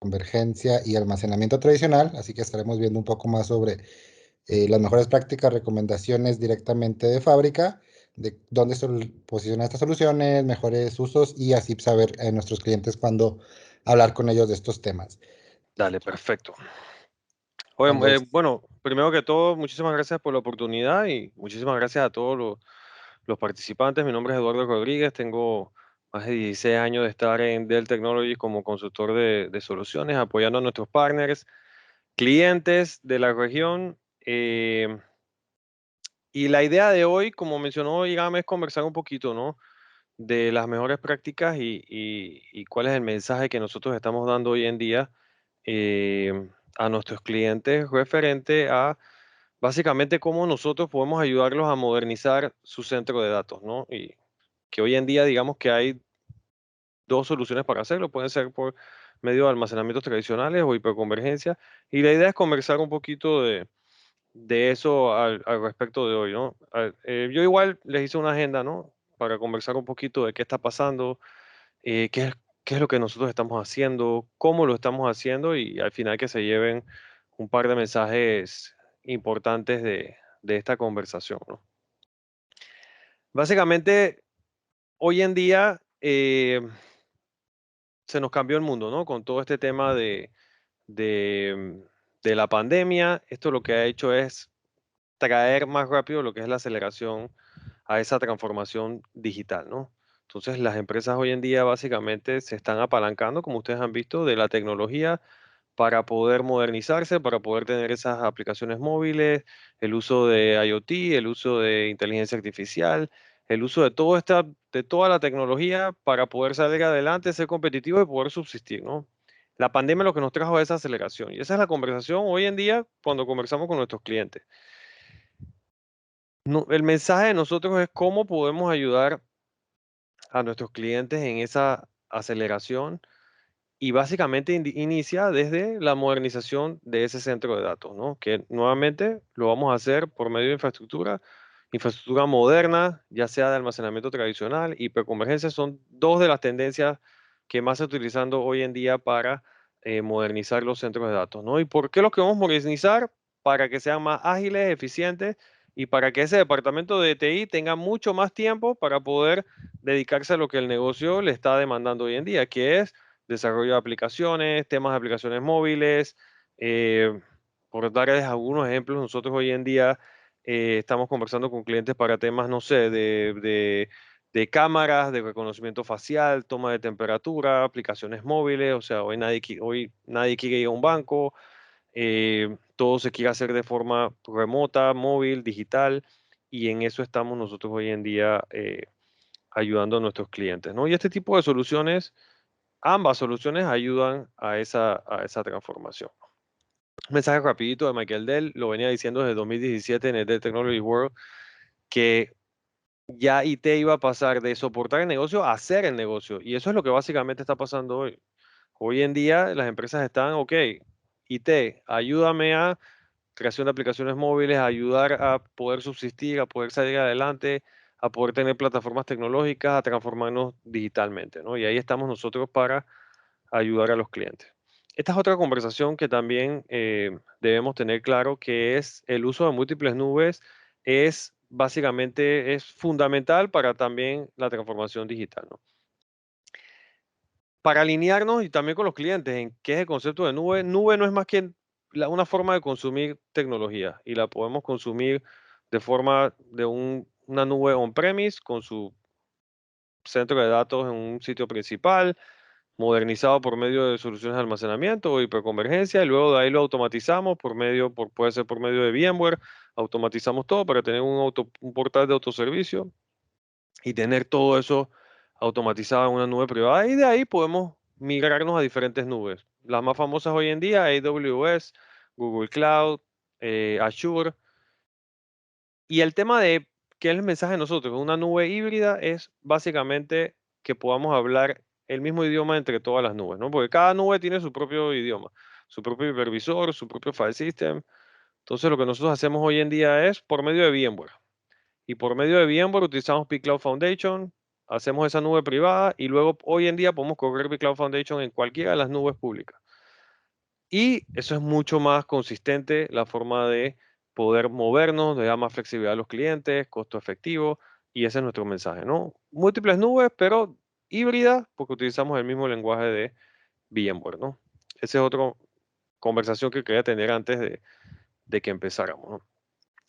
hiperconvergencia y almacenamiento tradicional, así que estaremos viendo un poco más sobre las mejores prácticas, recomendaciones directamente de fábrica, de dónde se posicionan estas soluciones, mejores usos y así saber a nuestros clientes cuándo hablar con ellos de estos temas. Dale, perfecto. Oye, Andrés, bueno, primero que todo, muchísimas gracias por la oportunidad y muchísimas gracias a todos los participantes. Mi nombre es Eduardo Rodríguez, tengo más de 16 años de estar en Dell Technologies como consultor de soluciones, apoyando a nuestros partners, clientes de la región. Y la idea de hoy, como mencionó Irán, es conversar un poquito, ¿no? De las mejores prácticas y cuál es el mensaje que nosotros estamos dando hoy en día a nuestros clientes referente a básicamente cómo nosotros podemos ayudarlos a modernizar su centro de datos, ¿no? Y que hoy en día digamos que hay dos soluciones para hacerlo, pueden ser por medio de almacenamientos tradicionales o hiperconvergencia. Y la idea es conversar un poquito de eso al respecto de hoy, ¿no? Yo igual les hice una agenda, ¿no? Para conversar un poquito de qué está pasando, eh, qué, es- qué es lo que nosotros estamos haciendo, cómo lo estamos haciendo y al final que se lleven un par de mensajes importantes de esta conversación, ¿no? Básicamente, hoy en día se nos cambió el mundo, ¿no? Con todo este tema de, de la pandemia, esto lo que ha hecho es traer más rápido lo que es la aceleración a esa transformación digital, ¿no? Entonces, las empresas hoy en día básicamente se están apalancando, como ustedes han visto, de la tecnología para poder modernizarse, para poder tener esas aplicaciones móviles, el uso de IoT, el uso de inteligencia artificial, el uso de toda la tecnología para poder salir adelante, ser competitivo y poder subsistir, ¿no? La pandemia lo que nos trajo es esa aceleración y esa es la conversación hoy en día cuando conversamos con nuestros clientes. El mensaje de nosotros es cómo podemos ayudar a nuestros clientes en esa aceleración y básicamente inicia desde la modernización de ese centro de datos, ¿no? Que nuevamente lo vamos a hacer por medio de infraestructura moderna, ya sea de almacenamiento tradicional, hiperconvergencia, son dos de las tendencias que más se están utilizando hoy en día para modernizar los centros de datos, ¿no? ¿Y por qué los queremos modernizar? Para que sean más ágiles, eficientes y para que ese departamento de TI tenga mucho más tiempo para poder dedicarse a lo que el negocio le está demandando hoy en día, que es desarrollo de aplicaciones, temas de aplicaciones móviles. eh, por darles algunos ejemplos, nosotros hoy en día estamos conversando con clientes para temas, no sé, de cámaras, de reconocimiento facial, toma de temperatura, aplicaciones móviles. O sea, hoy nadie quiere ir a un banco, todo se quiere hacer de forma remota, móvil, digital, y en eso estamos nosotros hoy en día ayudando a nuestros clientes, ¿no? Y este tipo de soluciones, ambas soluciones ayudan a esa transformación. Un mensaje rapidito de Michael Dell, lo venía diciendo desde 2017 en el Dell Technology World, que ya IT iba a pasar de soportar el negocio a hacer el negocio. Y eso es lo que básicamente está pasando hoy. Hoy en día las empresas están, ok, IT, ayúdame a creación de aplicaciones móviles, a ayudar a poder subsistir, a poder salir adelante, a poder tener plataformas tecnológicas, a transformarnos digitalmente, ¿no? Y ahí estamos nosotros para ayudar a los clientes. Esta es otra conversación que también debemos tener claro, que es el uso de múltiples nubes es básicamente es fundamental para también la transformación digital, ¿no? Para alinearnos y también con los clientes en qué es el concepto de nube, nube no es más que una forma de consumir tecnología y la podemos consumir de forma de una nube on-premise con su centro de datos en un sitio principal, modernizado por medio de soluciones de almacenamiento o hiperconvergencia, y luego de ahí lo automatizamos puede ser por medio de VMware, automatizamos todo para tener un portal de autoservicio y tener todo eso automatizado en una nube privada, y de ahí podemos migrarnos a diferentes nubes. Las más famosas hoy en día, AWS, Google Cloud, Azure. Y el tema de qué es el mensaje de nosotros, una nube híbrida es básicamente que podamos hablar el mismo idioma entre todas las nubes, ¿no? Porque cada nube tiene su propio idioma, su propio hipervisor, su propio file system. Entonces, lo que nosotros hacemos hoy en día es por medio de VMware. Y por medio de VMware utilizamos vCloud Foundation, hacemos esa nube privada y luego hoy en día podemos correr vCloud Foundation en cualquiera de las nubes públicas. Y eso es mucho más consistente, la forma de poder movernos, de dar más flexibilidad a los clientes, costo efectivo, y ese es nuestro mensaje, ¿no? Múltiples nubes, pero híbridas, porque utilizamos el mismo lenguaje de VMware, ¿no? Esa es otra conversación que quería tener antes de que empezáramos, ¿no?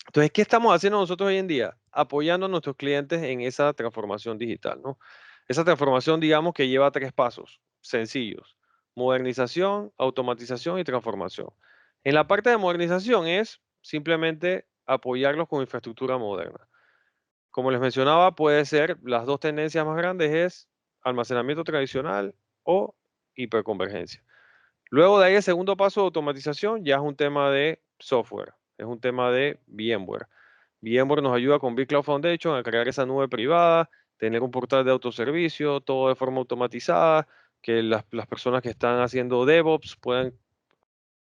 Entonces, ¿qué estamos haciendo nosotros hoy en día? Apoyando a nuestros clientes en esa transformación digital, ¿no? Esa transformación, digamos, que lleva tres pasos sencillos: modernización, automatización y transformación. En la parte de modernización es simplemente apoyarlos con infraestructura moderna. Como les mencionaba, puede ser, las dos tendencias más grandes es almacenamiento tradicional o hiperconvergencia. Luego de ahí, el segundo paso de automatización ya es un tema de software, es un tema de VMware. VMware nos ayuda con vCloud Foundation a crear esa nube privada, tener un portal de autoservicio, todo de forma automatizada, que las personas que están haciendo DevOps puedan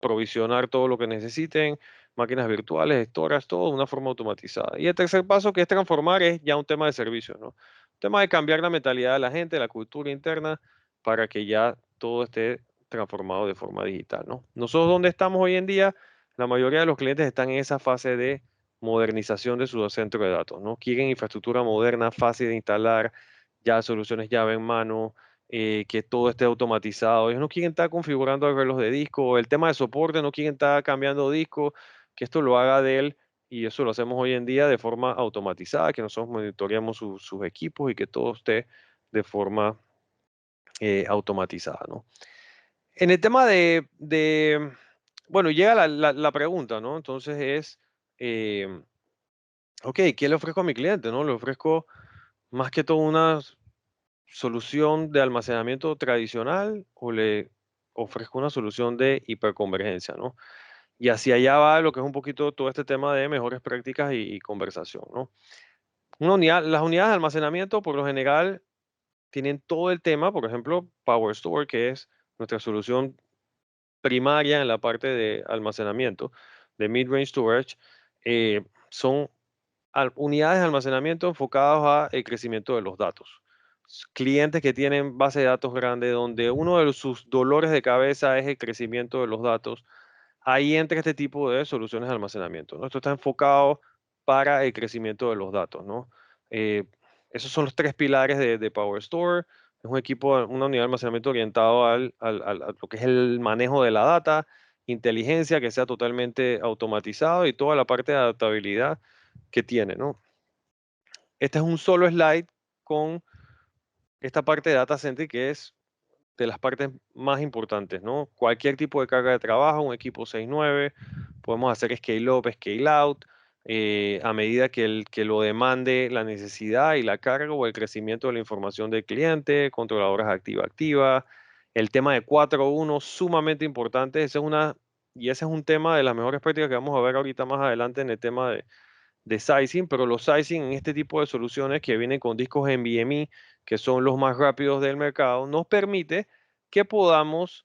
provisionar todo lo que necesiten, máquinas virtuales, storage, todo de una forma automatizada. Y el tercer paso, que es transformar, es ya un tema de servicio, ¿no? Un tema de cambiar la mentalidad de la gente, la cultura interna, para que ya todo esté transformado de forma digital, ¿no? Nosotros, ¿dónde estamos hoy en día? La mayoría de los clientes están en esa fase de modernización de su centro de datos, ¿no? Quieren infraestructura moderna, fácil de instalar, ya soluciones llave en mano, que todo esté automatizado. Ellos no quieren estar configurando arreglos de disco, el tema de soporte, no quieren estar cambiando disco, que esto lo haga de él, y eso lo hacemos hoy en día de forma automatizada, que nosotros monitoreamos sus equipos y que todo esté de forma automatizada, ¿no? En el tema bueno, llega la pregunta, ¿no? Entonces es, eh, ok, ¿qué le ofrezco a mi cliente, no? Le ofrezco más que todo una solución de almacenamiento tradicional o le ofrezco una solución de hiperconvergencia, ¿no? Y hacia allá va lo que es un poquito todo este tema de mejores prácticas y conversación, ¿no? Las unidades de almacenamiento por lo general tienen todo el tema, por ejemplo, PowerStore, que es nuestra solución primaria en la parte de almacenamiento, de mid-range storage, son unidades de almacenamiento enfocadas al crecimiento de los datos. Clientes que tienen base de datos grande, donde uno de sus dolores de cabeza es el crecimiento de los datos, ahí entra este tipo de soluciones de almacenamiento, ¿no? Esto está enfocado para el crecimiento de los datos, ¿no? Eh, Esos son los tres pilares de PowerStore. Es un equipo, una unidad de almacenamiento orientado a lo que es el manejo de la data, inteligencia, que sea totalmente automatizado y toda la parte de adaptabilidad que tiene, ¿no? Este es un solo slide con esta parte de data center que es de las partes más importantes, ¿no? Cualquier tipo de carga de trabajo, un equipo 6/9, podemos hacer scale up, scale out, a medida que lo demande la necesidad y la carga o el crecimiento de la información del cliente, controladoras activa-activa. El tema de 4.1, sumamente importante, y ese es un tema de las mejores prácticas que vamos a ver ahorita más adelante en el tema de sizing, pero los sizing en este tipo de soluciones que vienen con discos NVMe, que son los más rápidos del mercado, nos permite que podamos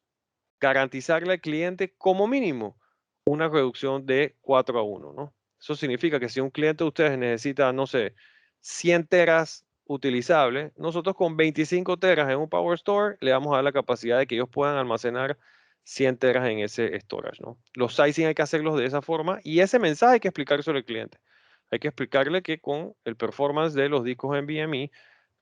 garantizarle al cliente como mínimo una reducción de 4/1, ¿no? Eso significa que si un cliente de ustedes necesita, no sé, 100 teras utilizables, nosotros con 25 teras en un Power Store le vamos a dar la capacidad de que ellos puedan almacenar 100 teras en ese storage, ¿no? Los sizing hay que hacerlos de esa forma y ese mensaje hay que explicárselo al cliente. Hay que explicarle que con el performance de los discos NVMe,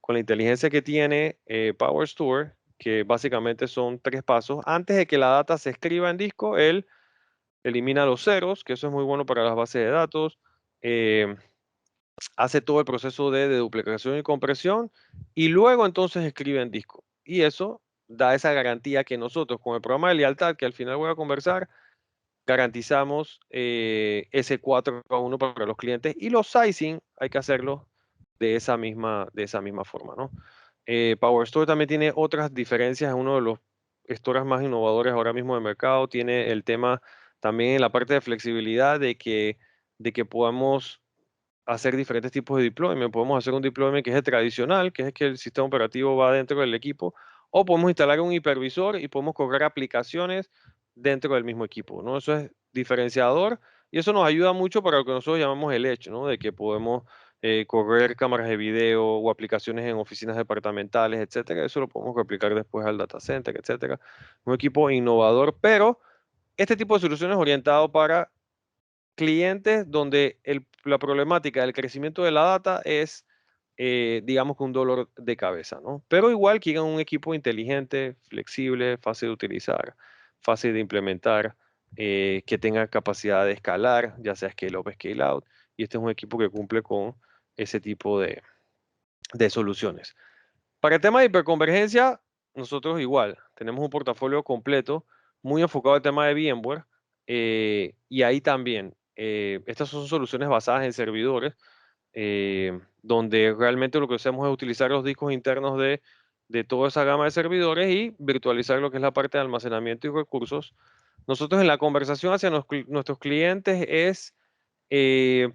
con la inteligencia que tiene PowerStore, que básicamente son tres pasos, antes de que la data se escriba en disco, él elimina los ceros, que eso es muy bueno para las bases de datos, eh, hace todo el proceso de duplicación y compresión, y luego entonces escribe en disco. Y eso da esa garantía que nosotros, con el programa de lealtad, que al final voy a conversar, garantizamos ese 4/1 para los clientes, y los sizing hay que hacerlo de esa misma forma, ¿no? PowerStore también tiene otras diferencias, es uno de los stores más innovadores ahora mismo del mercado, tiene el tema también en la parte de flexibilidad de que podamos hacer diferentes tipos de deployment. Podemos hacer un deployment que es el tradicional, que es que el sistema operativo va dentro del equipo, o podemos instalar un hipervisor y podemos correr aplicaciones dentro del mismo equipo, ¿no? Eso es diferenciador y eso nos ayuda mucho para lo que nosotros llamamos el edge, ¿no? De que podemos correr cámaras de video o aplicaciones en oficinas departamentales, etcétera. Eso lo podemos replicar después al data center, etcétera. Un equipo innovador, pero este tipo de soluciones orientado para clientes donde la problemática del crecimiento de la data es, digamos que un dolor de cabeza, ¿no? Pero igual quieren un equipo inteligente, flexible, fácil de utilizar, fácil de implementar, que tenga capacidad de escalar, ya sea scale up, scale out, y este es un equipo que cumple con ese tipo de soluciones. Para el tema de hiperconvergencia, nosotros igual, tenemos un portafolio completo, muy enfocado al tema de VMware, y ahí también, estas son soluciones basadas en servidores, donde realmente lo que hacemos es utilizar los discos internos de toda esa gama de servidores y virtualizar lo que es la parte de almacenamiento y recursos. Nosotros en la conversación hacia nuestros clientes es eh,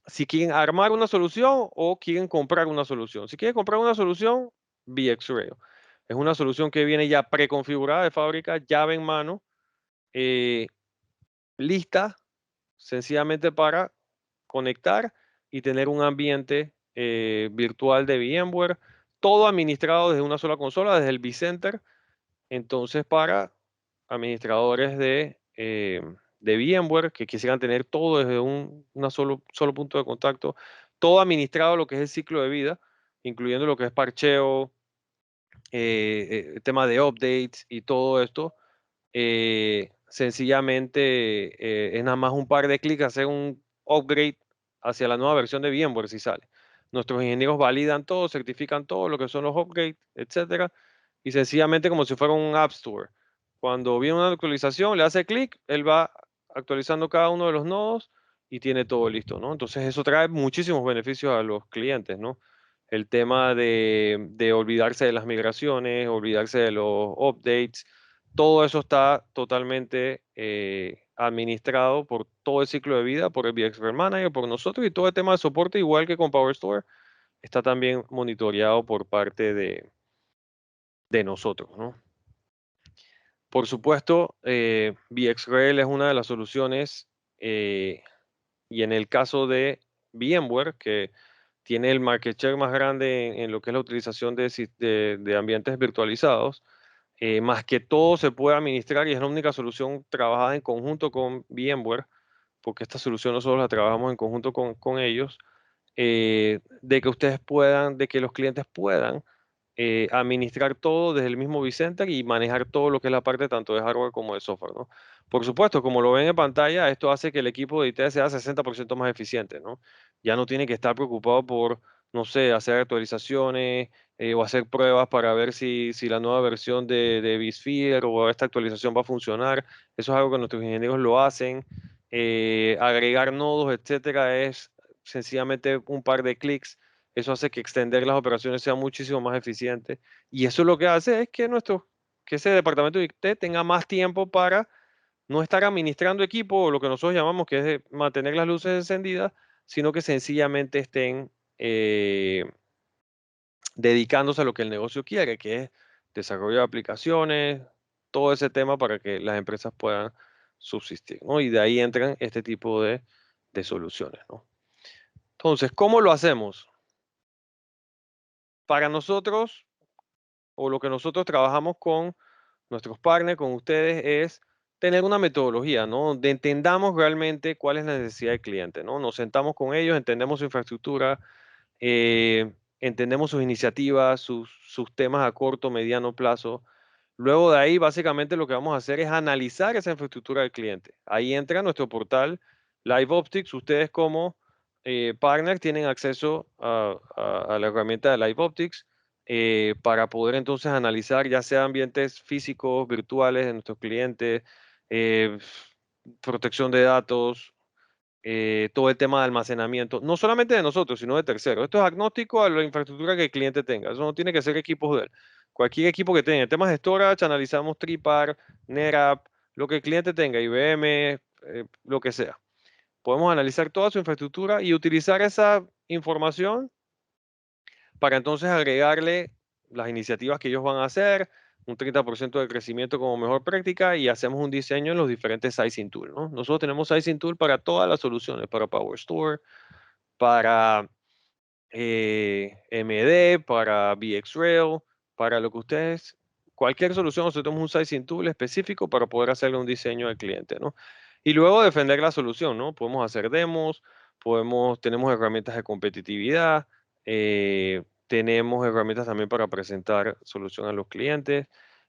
si quieren armar una solución o quieren comprar una solución. Si quieren comprar una solución, VxRail. Es una solución que viene ya preconfigurada de fábrica, llave en mano, eh, lista sencillamente para conectar y tener un ambiente virtual de VMware, todo administrado desde una sola consola, desde el vCenter. Entonces, para administradores de VMware que quisieran tener todo desde solo punto de contacto, todo administrado lo que es el ciclo de vida, incluyendo lo que es parcheo, tema de updates y todo esto, sencillamente es nada más un par de clics hacer un upgrade hacia la nueva versión de VMware si sale. Nuestros ingenieros validan todo, certifican todo lo que son los upgrades, etcétera, y sencillamente como si fuera un App Store. Cuando viene una actualización, le hace clic, él va actualizando cada uno de los nodos y tiene todo listo, ¿no? Entonces eso trae muchísimos beneficios a los clientes, ¿no? El tema de olvidarse de las migraciones, olvidarse de los updates, todo eso está totalmente administrado por todo el ciclo de vida, por el VxRail Manager, por nosotros, y todo el tema de soporte, igual que con PowerStore, está también monitoreado por parte de nosotros, ¿no? Por supuesto, VxRail es una de las soluciones, y en el caso de VMware, que tiene el market share más grande en lo que es la utilización de ambientes virtualizados, más que todo se puede administrar y es la única solución trabajada en conjunto con VMware, porque esta solución nosotros la trabajamos en conjunto con ellos, de que ustedes puedan, de que los clientes puedan administrar todo desde el mismo vCenter y manejar todo lo que es la parte tanto de hardware como de software, ¿no? Por supuesto, como lo ven en pantalla, esto hace que el equipo de IT sea 60% más eficiente, ¿no? Ya no tiene que estar preocupado por, no sé, hacer actualizaciones o hacer pruebas para ver si la nueva versión de vSphere o esta actualización va a funcionar. Eso es algo que nuestros ingenieros lo hacen. Agregar nodos, etcétera, es sencillamente un par de clics. Eso hace que extender las operaciones sea muchísimo más eficiente. Y eso lo que hace es que ese departamento de IT tenga más tiempo para no estar administrando equipo, o lo que nosotros llamamos que es de mantener las luces encendidas, sino que sencillamente estén dedicándose a lo que el negocio quiere, que es desarrollo de aplicaciones, todo ese tema para que las empresas puedan subsistir, ¿no? Y de ahí entran este tipo de soluciones, ¿no? Entonces, ¿cómo lo hacemos? Para nosotros, o lo que nosotros trabajamos con nuestros partners, con ustedes, es tener una metodología, ¿no? Donde entendamos realmente cuál es la necesidad del cliente, ¿no? Nos sentamos con ellos, entendemos su infraestructura, entendemos sus iniciativas, sus temas a corto, mediano plazo. Luego de ahí, básicamente lo que vamos a hacer es analizar esa infraestructura del cliente. Ahí entra nuestro portal LiveOptics. Ustedes como partner tienen acceso a la herramienta de LiveOptics para poder entonces analizar ya sea ambientes físicos, virtuales de nuestros clientes, eh, protección de datos, todo el tema de almacenamiento, no solamente de nosotros, sino de terceros. Esto es agnóstico a la infraestructura que el cliente tenga. Eso no tiene que ser equipos de él. Cualquier equipo que tenga temas de storage, analizamos Tripar, NetApp, lo que el cliente tenga, IBM, lo que sea. Podemos analizar toda su infraestructura y utilizar esa información para entonces agregarle las iniciativas que ellos van a hacer, un 30% de crecimiento como mejor práctica y hacemos un diseño en los diferentes sizing tools, ¿no? Nosotros tenemos sizing tool para todas las soluciones, para PowerStore, para MD, para VxRail, para lo que ustedes cualquier solución, nosotros tenemos un sizing tool específico para poder hacerle un diseño al cliente, ¿no? Y luego defender la solución, ¿no? Podemos hacer demos, tenemos herramientas de competitividad, tenemos herramientas también para presentar solución a los clientes,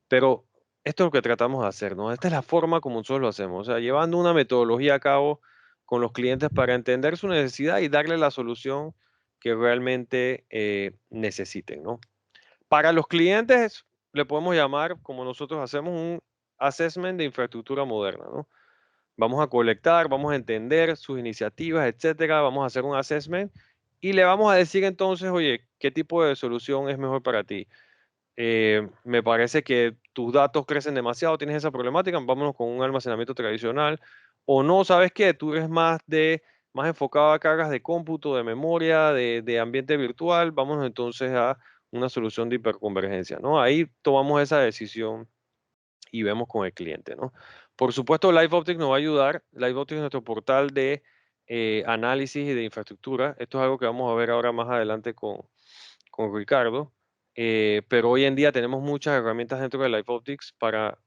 pero esto es lo que tratamos de hacer, ¿no? Esta es la forma como nosotros lo hacemos, o sea, llevando una metodología a cabo con los clientes para entender su necesidad y darle la solución que realmente necesiten, ¿no? Para los clientes le podemos llamar, como nosotros hacemos, un assessment de infraestructura moderna, ¿no? Vamos a colectar, vamos a entender sus iniciativas, etcétera, vamos a hacer un assessment y le vamos a decir entonces, oye, ¿qué tipo de solución es mejor para ti? Me parece que tus datos crecen demasiado, tienes esa problemática, vámonos con un almacenamiento tradicional. O no, ¿sabes qué? Tú eres más enfocado a cargas de cómputo, de memoria, de ambiente virtual, vámonos entonces a una solución de hiperconvergencia, ¿no? Ahí tomamos esa decisión y vemos con el cliente, ¿no? Por supuesto, LiveOptics nos va a ayudar. LiveOptics es nuestro portal de análisis y de infraestructura. Esto es algo que vamos a ver ahora más adelante con Ricardo, pero hoy en día tenemos muchas herramientas dentro de LiveOptics para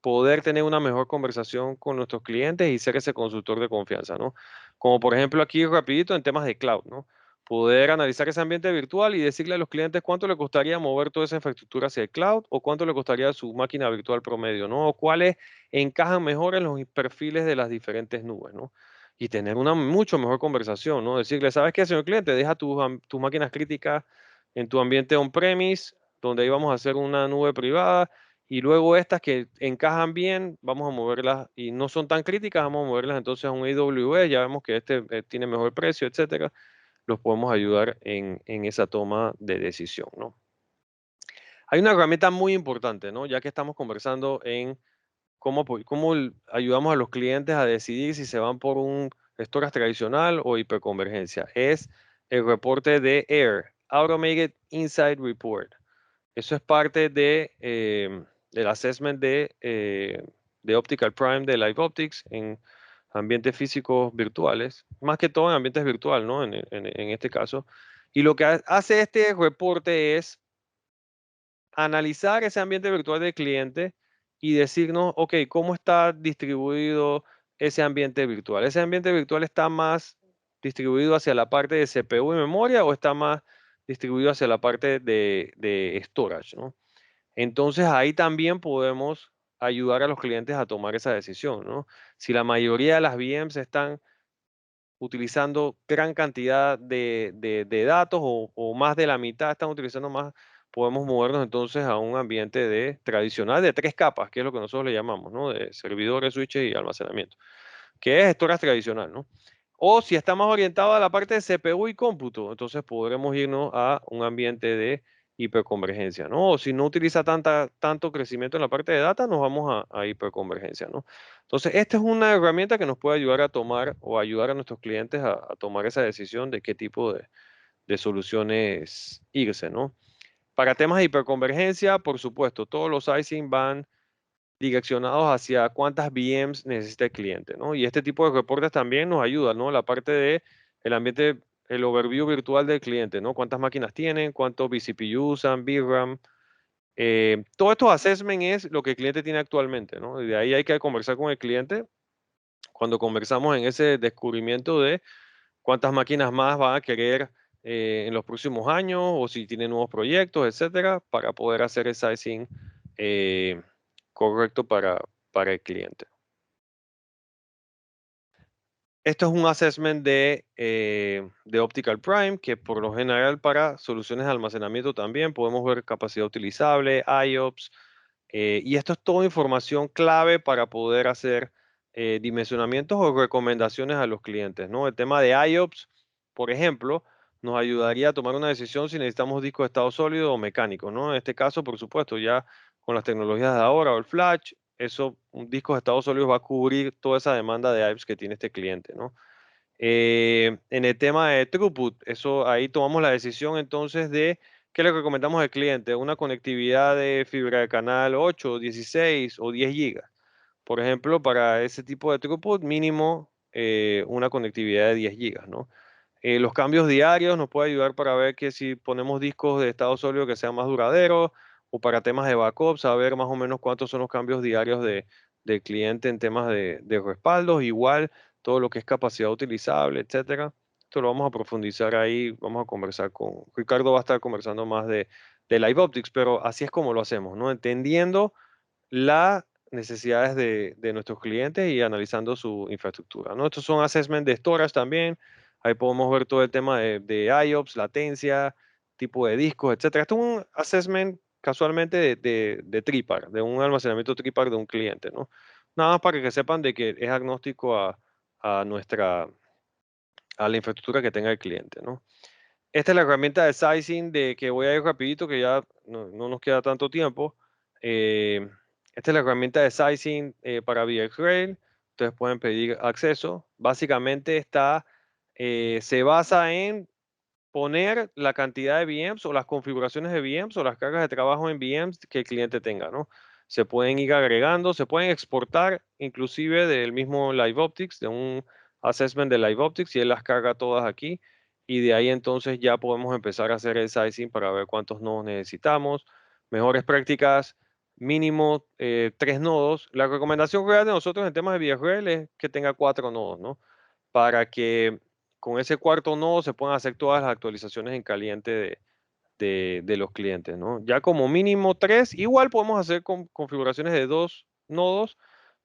poder tener una mejor conversación con nuestros clientes y ser ese consultor de confianza, ¿no? Como por ejemplo aquí rapidito en temas de cloud, ¿no? Poder analizar ese ambiente virtual y decirle a los clientes cuánto le costaría mover toda esa infraestructura hacia el cloud o cuánto le costaría su máquina virtual promedio, ¿no? O cuáles encajan mejor en los perfiles de las diferentes nubes, ¿no? Y tener una mucho mejor conversación, ¿no? Decirle, ¿sabes qué, señor cliente? Deja tus máquinas críticas en tu ambiente on-premise, donde ahí vamos a hacer una nube privada, y luego estas que encajan bien, vamos a moverlas y no son tan críticas, vamos a moverlas entonces a un AWS, ya vemos que este tiene mejor precio, etcétera. Los podemos ayudar en esa toma de decisión, ¿no? Hay una herramienta muy importante, ¿no? Ya que estamos conversando en cómo ayudamos a los clientes a decidir si se van por un storage tradicional o hiperconvergencia. Es el reporte de AIR, Automated Insight Report. Eso es parte del assessment de Optical Prime de Live Optics en ambientes físicos virtuales, más que todo en ambientes virtuales, ¿no? En este caso. Y lo que hace este reporte es analizar ese ambiente virtual del cliente y decirnos, ok, ¿cómo está distribuido ese ambiente virtual? ¿Ese ambiente virtual está más distribuido hacia la parte de CPU y memoria o está más distribuido hacia la parte de storage, ¿no? Entonces ahí también podemos ayudar a los clientes a tomar esa decisión, ¿no? Si la mayoría de las VMs están utilizando gran cantidad de datos o más de la mitad están utilizando más, podemos movernos entonces a un ambiente tradicional de tres capas, que es lo que nosotros le llamamos, ¿no? De servidores, switches y almacenamiento, que es storage tradicional, ¿no? O si está más orientado a la parte de CPU y cómputo, entonces podremos irnos a un ambiente de hiperconvergencia, ¿no? O si no utiliza tanto crecimiento en la parte de data, nos vamos a hiperconvergencia, ¿no? Entonces, esta es una herramienta que nos puede ayudar a tomar o ayudar a nuestros clientes a tomar esa decisión de qué tipo de soluciones irse, ¿no? Para temas de hiperconvergencia, por supuesto, todos los sizing van direccionados hacia cuántas VMs necesita el cliente, ¿no? Y este tipo de reportes también nos ayuda, ¿no? La parte de el ambiente, el overview virtual del cliente, ¿no? Cuántas máquinas tienen, cuántos vCPU usan, VRAM. Todos estos assessment es lo que el cliente tiene actualmente, ¿no? Y de ahí hay que conversar con el cliente cuando conversamos en ese descubrimiento de cuántas máquinas más van a querer en los próximos años o si tienen nuevos proyectos, etcétera, para poder hacer el sizing eh, correcto para el cliente. Esto es un assessment de Optical Prime, que por lo general para soluciones de almacenamiento también podemos ver capacidad utilizable, IOPS, y esto es toda información clave para poder hacer dimensionamientos o recomendaciones a los clientes, ¿no? El tema de IOPS, por ejemplo, nos ayudaría a tomar una decisión si necesitamos disco de estado sólido o mecánico, ¿no? En este caso, por supuesto, ya con las tecnologías de ahora o el flash, un disco de estado sólido va a cubrir toda esa demanda de IOPS que tiene este cliente, ¿no? En el tema de throughput, eso ahí tomamos la decisión entonces de qué le recomendamos al cliente, una conectividad de fibra de canal 8, 16 o 10 gigas. Por ejemplo, para ese tipo de throughput mínimo una conectividad de 10 gigas, ¿no? Los cambios diarios nos puede ayudar para ver que si ponemos discos de estado sólido que sean más duraderos o para temas de backup, saber más o menos cuántos son los cambios diarios del cliente en temas de respaldos, igual todo lo que es capacidad utilizable, etcétera. Esto lo vamos a profundizar ahí, vamos a conversar con Ricardo, va a estar conversando más de Live Optics, pero así es como lo hacemos, ¿no? Entendiendo las necesidades de nuestros clientes y analizando su infraestructura, ¿no? Estos son assessment de storage también. Ahí podemos ver todo el tema de IOPS, latencia, tipo de discos, etcétera. Esto es un assessment casualmente de TRIPAR, de un almacenamiento TRIPAR de un cliente, ¿no? Nada más para que sepan de que es agnóstico a a la infraestructura que tenga el cliente, ¿no? Esta es la herramienta de sizing de que voy a ir rapidito, que ya no nos queda tanto tiempo. Eh, Esta es la herramienta de sizing para VxRail. Ustedes pueden pedir acceso. Básicamente se basa en poner la cantidad de VMs o las configuraciones de VMs o las cargas de trabajo en VMs que el cliente tenga, ¿no? Se pueden ir agregando, se pueden exportar inclusive del mismo LiveOptics, de un assessment de LiveOptics, y él las carga todas aquí. Y de ahí entonces ya podemos empezar a hacer el sizing para ver cuántos nodos necesitamos. Mejores prácticas, mínimo 3 nodos. La recomendación real de nosotros en temas de VxRail es que tenga 4 nodos, ¿no? Para que con ese cuarto nodo se pueden hacer todas las actualizaciones en caliente de los clientes, ¿no? Ya como mínimo 3, igual podemos hacer configuraciones de 2 nodos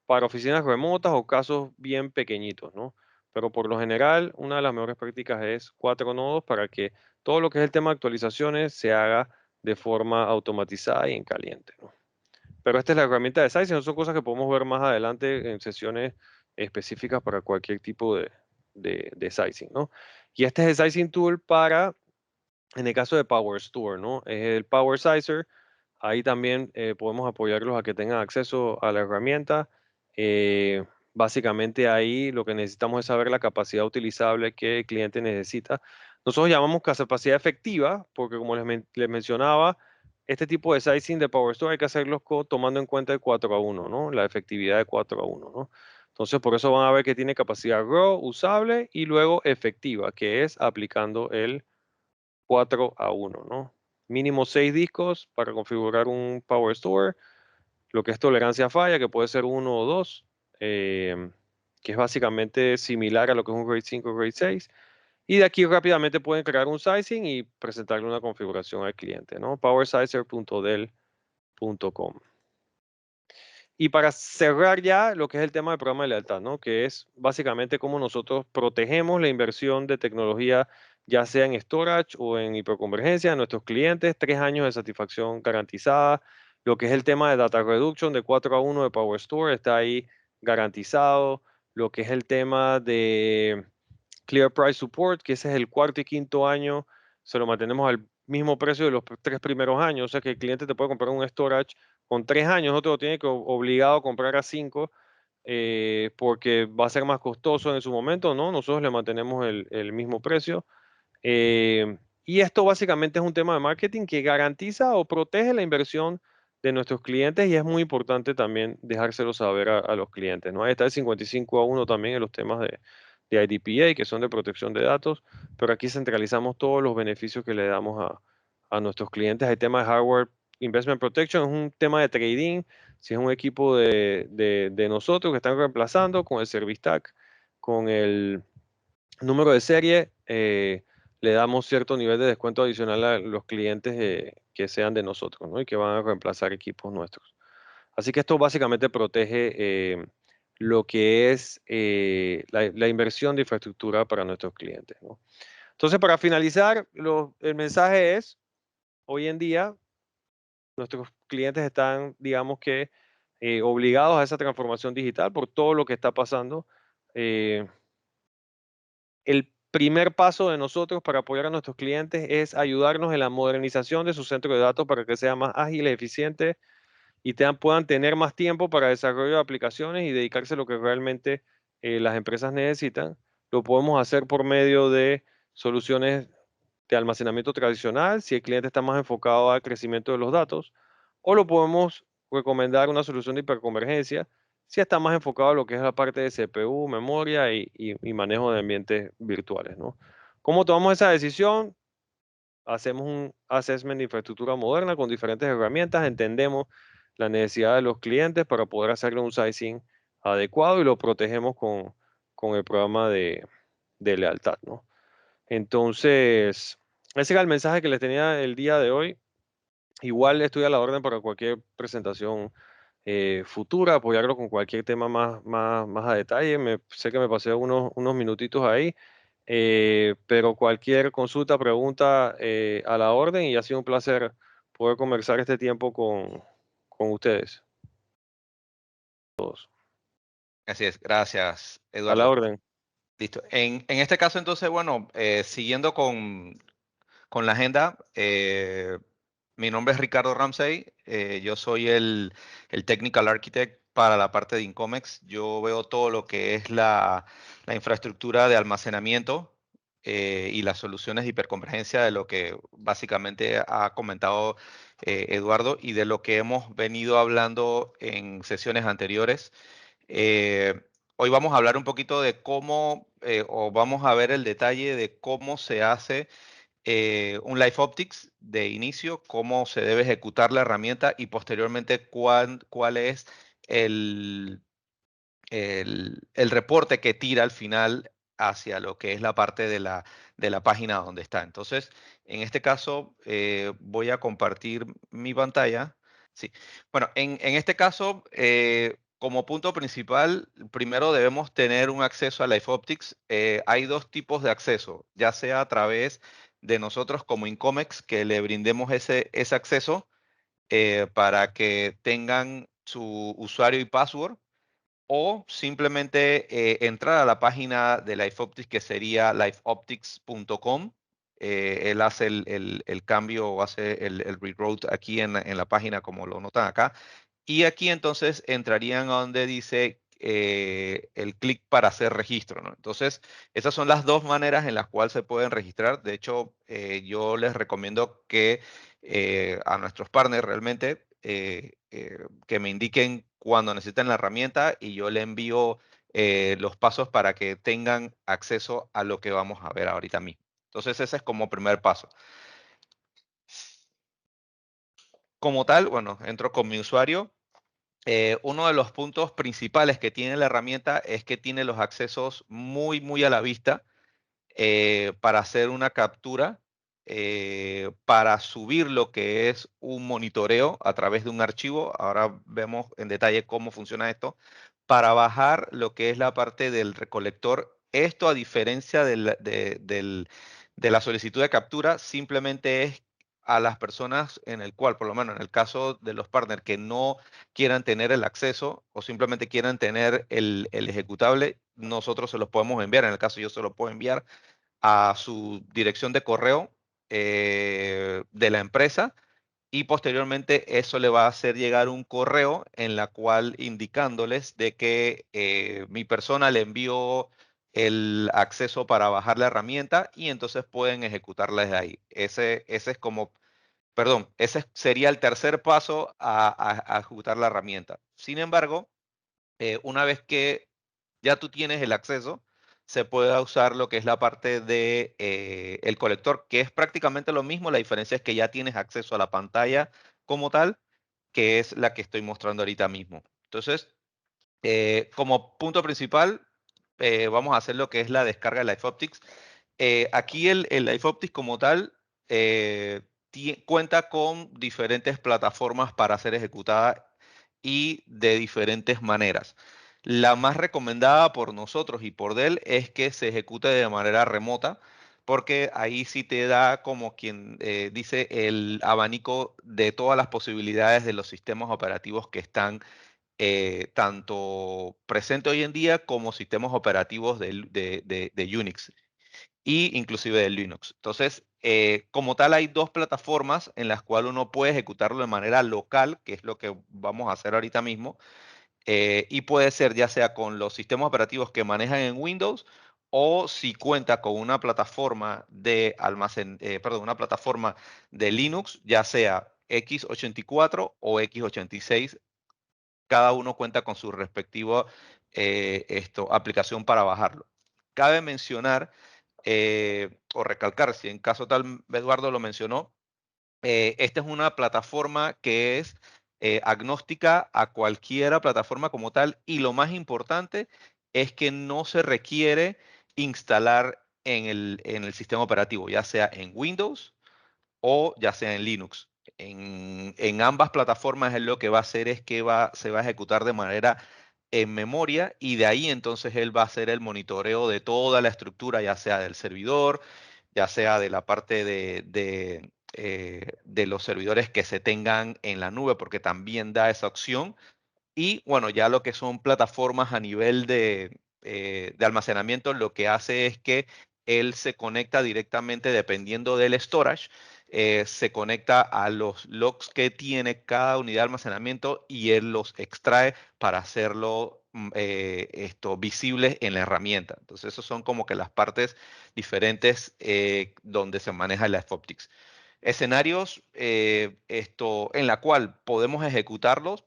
para oficinas remotas o casos bien pequeñitos, ¿no? Pero por lo general, una de las mejores prácticas es 4 nodos para que todo lo que es el tema de actualizaciones se haga de forma automatizada y en caliente, ¿no? Pero esta es la herramienta de sizing, son cosas que podemos ver más adelante en sesiones específicas para cualquier tipo de sizing, ¿no? Y este es el sizing tool para, en el caso de Power Store, ¿no? Es el Power Sizer. Ahí también podemos apoyarlos a que tengan acceso a la herramienta. Eh, Básicamente ahí lo que necesitamos es saber la capacidad utilizable que el cliente necesita. Nosotros llamamos capacidad efectiva, porque como les mencionaba, este tipo de sizing de Power Store hay que hacerlos tomando en cuenta el 4:1, ¿no? La efectividad de 4:1, ¿no? Entonces, por eso van a ver que tiene capacidad raw, usable, y luego efectiva, que es aplicando el 4:1, ¿no? Mínimo 6 discos para configurar un Power Store, lo que es tolerancia a falla, que puede ser uno o dos, eh, que es básicamente similar a lo que es un RAID 5 o RAID 6. Y de aquí rápidamente pueden crear un sizing y presentarle una configuración al cliente, ¿no? powersizer.dell.com. Y para cerrar ya lo que es el tema del programa de lealtad, ¿no? Que es básicamente cómo nosotros protegemos la inversión de tecnología, ya sea en storage o en hiperconvergencia de nuestros clientes, 3 años de satisfacción garantizada. Lo que es el tema de data reduction de 4:1 de Power Store está ahí garantizado. Lo que es el tema de Clear Price Support, que ese es el cuarto y quinto año, se lo mantenemos al mismo precio de los 3 primeros años. O sea que el cliente te puede comprar un storage con 3 años, no te lo tiene que obligado a comprar a 5, porque va a ser más costoso en su momento, ¿no? Nosotros le mantenemos el mismo precio. Y esto básicamente es un tema de marketing que garantiza o protege la inversión de nuestros clientes, y es muy importante también dejárselo saber a los clientes, ¿no? Ahí está el 55:1 también en los temas de IDPA, que son de protección de datos, pero aquí centralizamos todos los beneficios que le damos a nuestros clientes. Hay tema de hardware investment protection, es un tema de trading. Si es un equipo de nosotros que están reemplazando con el service tag, con el número de serie, le damos cierto nivel de descuento adicional a los clientes que sean de nosotros, ¿no? Y que van a reemplazar equipos nuestros. Así que esto básicamente protege lo que es la inversión de infraestructura para nuestros clientes, ¿no? Entonces, para finalizar, el mensaje es, hoy en día, nuestros clientes están, digamos que, obligados a esa transformación digital por todo lo que está pasando. Eh, el primer paso de nosotros para apoyar a nuestros clientes es ayudarnos en la modernización de su centro de datos para que sea más ágil, eficiente, y puedan tener más tiempo para desarrollo de aplicaciones y dedicarse a lo que realmente las empresas necesitan. Lo podemos hacer por medio de soluciones de almacenamiento tradicional, si el cliente está más enfocado al crecimiento de los datos, o lo podemos recomendar una solución de hiperconvergencia si está más enfocado a lo que es la parte de CPU, memoria y manejo de ambientes virtuales, ¿no? ¿Cómo tomamos esa decisión? hacemos un assessment de infraestructura moderna con diferentes herramientas, entendemos la necesidad de los clientes para poder hacerle un sizing adecuado y lo protegemos con el programa de lealtad, ¿no? Entonces, ese era el mensaje que les tenía el día de hoy. Igual estoy a la orden para cualquier presentación futura, apoyarlo con cualquier tema más a detalle. Sé que me pasé unos minutitos ahí, pero cualquier consulta, pregunta a la orden y ha sido un placer poder conversar este tiempo con ustedes todos. Así es, gracias, A la Eduardo. orden. Listo. En este caso, entonces, bueno, siguiendo con la agenda, mi nombre es Ricardo Ramsey, yo soy el Technical Architect para la parte de Incomex. Yo veo todo lo que es la infraestructura de almacenamiento y las soluciones de hiperconvergencia de lo que básicamente ha comentado Eduardo y de lo que hemos venido hablando en sesiones anteriores. Eh, Hoy vamos a hablar un poquito de cómo, o vamos a ver el detalle de cómo se hace un Live Optics de inicio, cómo se debe ejecutar la herramienta y posteriormente cuál es el, el reporte que tira al final hacia lo que es la parte de la página donde está. Entonces, en este caso, voy a compartir mi pantalla. Sí. Bueno, en este caso, como punto principal, primero debemos tener un acceso a Live Optics. Hay dos tipos de acceso, ya sea a través de nosotros como Incomex, que le brindemos ese acceso para que tengan su usuario y password, o simplemente entrar a la página de LifeOptics, que sería lifeoptics.com. Él hace el cambio o hace el reroute aquí en la página, como lo notan acá. Y aquí entonces entrarían a donde dice el clic para hacer registro, ¿no? Entonces, esas son las dos maneras en las cuales se pueden registrar. De hecho, yo les recomiendo que a nuestros partners realmente que me indiquen cuando necesiten la herramienta y yo le envío los pasos para que tengan acceso a lo que vamos a ver ahorita mismo. Entonces, ese es como primer paso. Como tal, bueno, entro con mi usuario. Uno de los puntos principales que tiene la herramienta es que tiene los accesos muy a la vista para hacer una captura, para subir lo que es un monitoreo a través de un archivo. Ahora vemos en detalle cómo funciona esto. Para bajar lo que es la parte del recolector. Esto, a diferencia de la solicitud de captura, simplemente es a las personas en el cual, por lo menos en el caso de los partners que no quieran tener el acceso o simplemente quieran tener el ejecutable, nosotros se los podemos enviar. En el caso yo se lo puedo enviar a su dirección de correo de la empresa, y posteriormente eso le va a hacer llegar un correo en la cual indicándoles de que mi persona le envió el acceso para bajar la herramienta y entonces pueden ejecutarla desde ahí. Ese es como, perdón, ese sería el tercer paso a ejecutar la herramienta. Sin embargo, una vez que ya tú tienes el acceso, se puede usar lo que es la parte de el colector, que es prácticamente lo mismo. La diferencia es que ya tienes acceso a la pantalla como tal, que es la que estoy mostrando ahorita mismo. Entonces, como punto principal, vamos a hacer lo que es la descarga de LifeOptics. Aquí el LifeOptics como tal cuenta con diferentes plataformas para ser ejecutada y de diferentes maneras. La más recomendada por nosotros y por Dell es que se ejecute de manera remota, porque ahí sí te da, como quien dice, el abanico de todas las posibilidades de los sistemas operativos que están tanto presentes hoy en día como sistemas operativos de Unix y inclusive de Linux. Entonces, como tal, hay dos plataformas en las cuales uno puede ejecutarlo de manera local, que es lo que vamos a hacer ahorita mismo, y puede ser ya sea con los sistemas operativos que manejan en Windows, o si cuenta con una plataforma de perdón, una plataforma de Linux, ya sea x84 o x86. Cada uno cuenta con su respectiva aplicación para bajarlo. Cabe mencionar o recalcar, si en caso tal Eduardo lo mencionó, esta es una plataforma que es agnóstica a cualquiera plataforma como tal, y lo más importante es que no se requiere instalar en el sistema operativo, ya sea en Windows o ya sea en Linux. En ambas plataformas él lo que va a hacer es que se va a ejecutar de manera en memoria, y de ahí entonces él va a hacer el monitoreo de toda la estructura, ya sea del servidor, ya sea de la parte de los servidores que se tengan en la nube, porque también da esa opción. Y bueno, ya lo que son plataformas a nivel de almacenamiento, lo que hace es que él se conecta directamente, dependiendo del storage, se conecta a los logs que tiene cada unidad de almacenamiento, y él los extrae para hacerlo visibles en la herramienta. Entonces, esos son como que las partes diferentes donde se maneja el FOptics. Escenarios en la cual podemos ejecutarlos.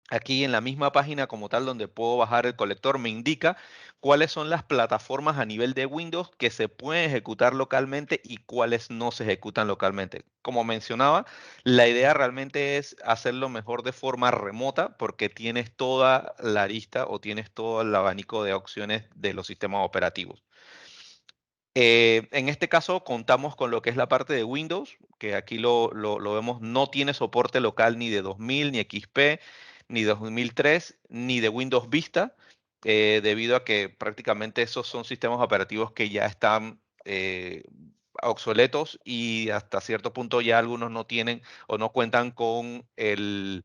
Aquí en la misma página como tal, donde puedo bajar el colector, me indica cuáles son las plataformas a nivel de Windows que se pueden ejecutar localmente y cuáles no se ejecutan localmente. Como mencionaba, la idea realmente es hacerlo mejor de forma remota, porque tienes toda la lista o tienes todo el abanico de opciones de los sistemas operativos. En este caso contamos con lo que es la parte de Windows, que aquí lo vemos, no tiene soporte local ni de 2000, ni XP, ni 2003, ni de Windows Vista, debido a que prácticamente esos son sistemas operativos que ya están obsoletos, y hasta cierto punto ya algunos no tienen o no cuentan con el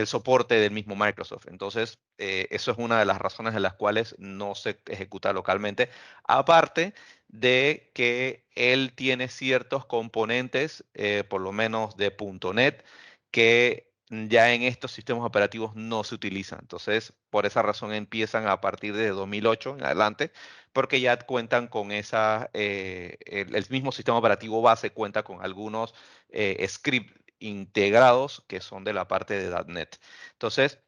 soporte del mismo Microsoft. Entonces, eso es una de las razones en las cuales no se ejecuta localmente. Aparte de que él tiene ciertos componentes, por lo menos de .NET, que ya en estos sistemas operativos no se utilizan. Entonces, por esa razón empiezan a partir de 2008 en adelante, porque ya cuentan con el mismo sistema operativo base cuenta con algunos scripts integrados que son de la parte de .NET. Entonces,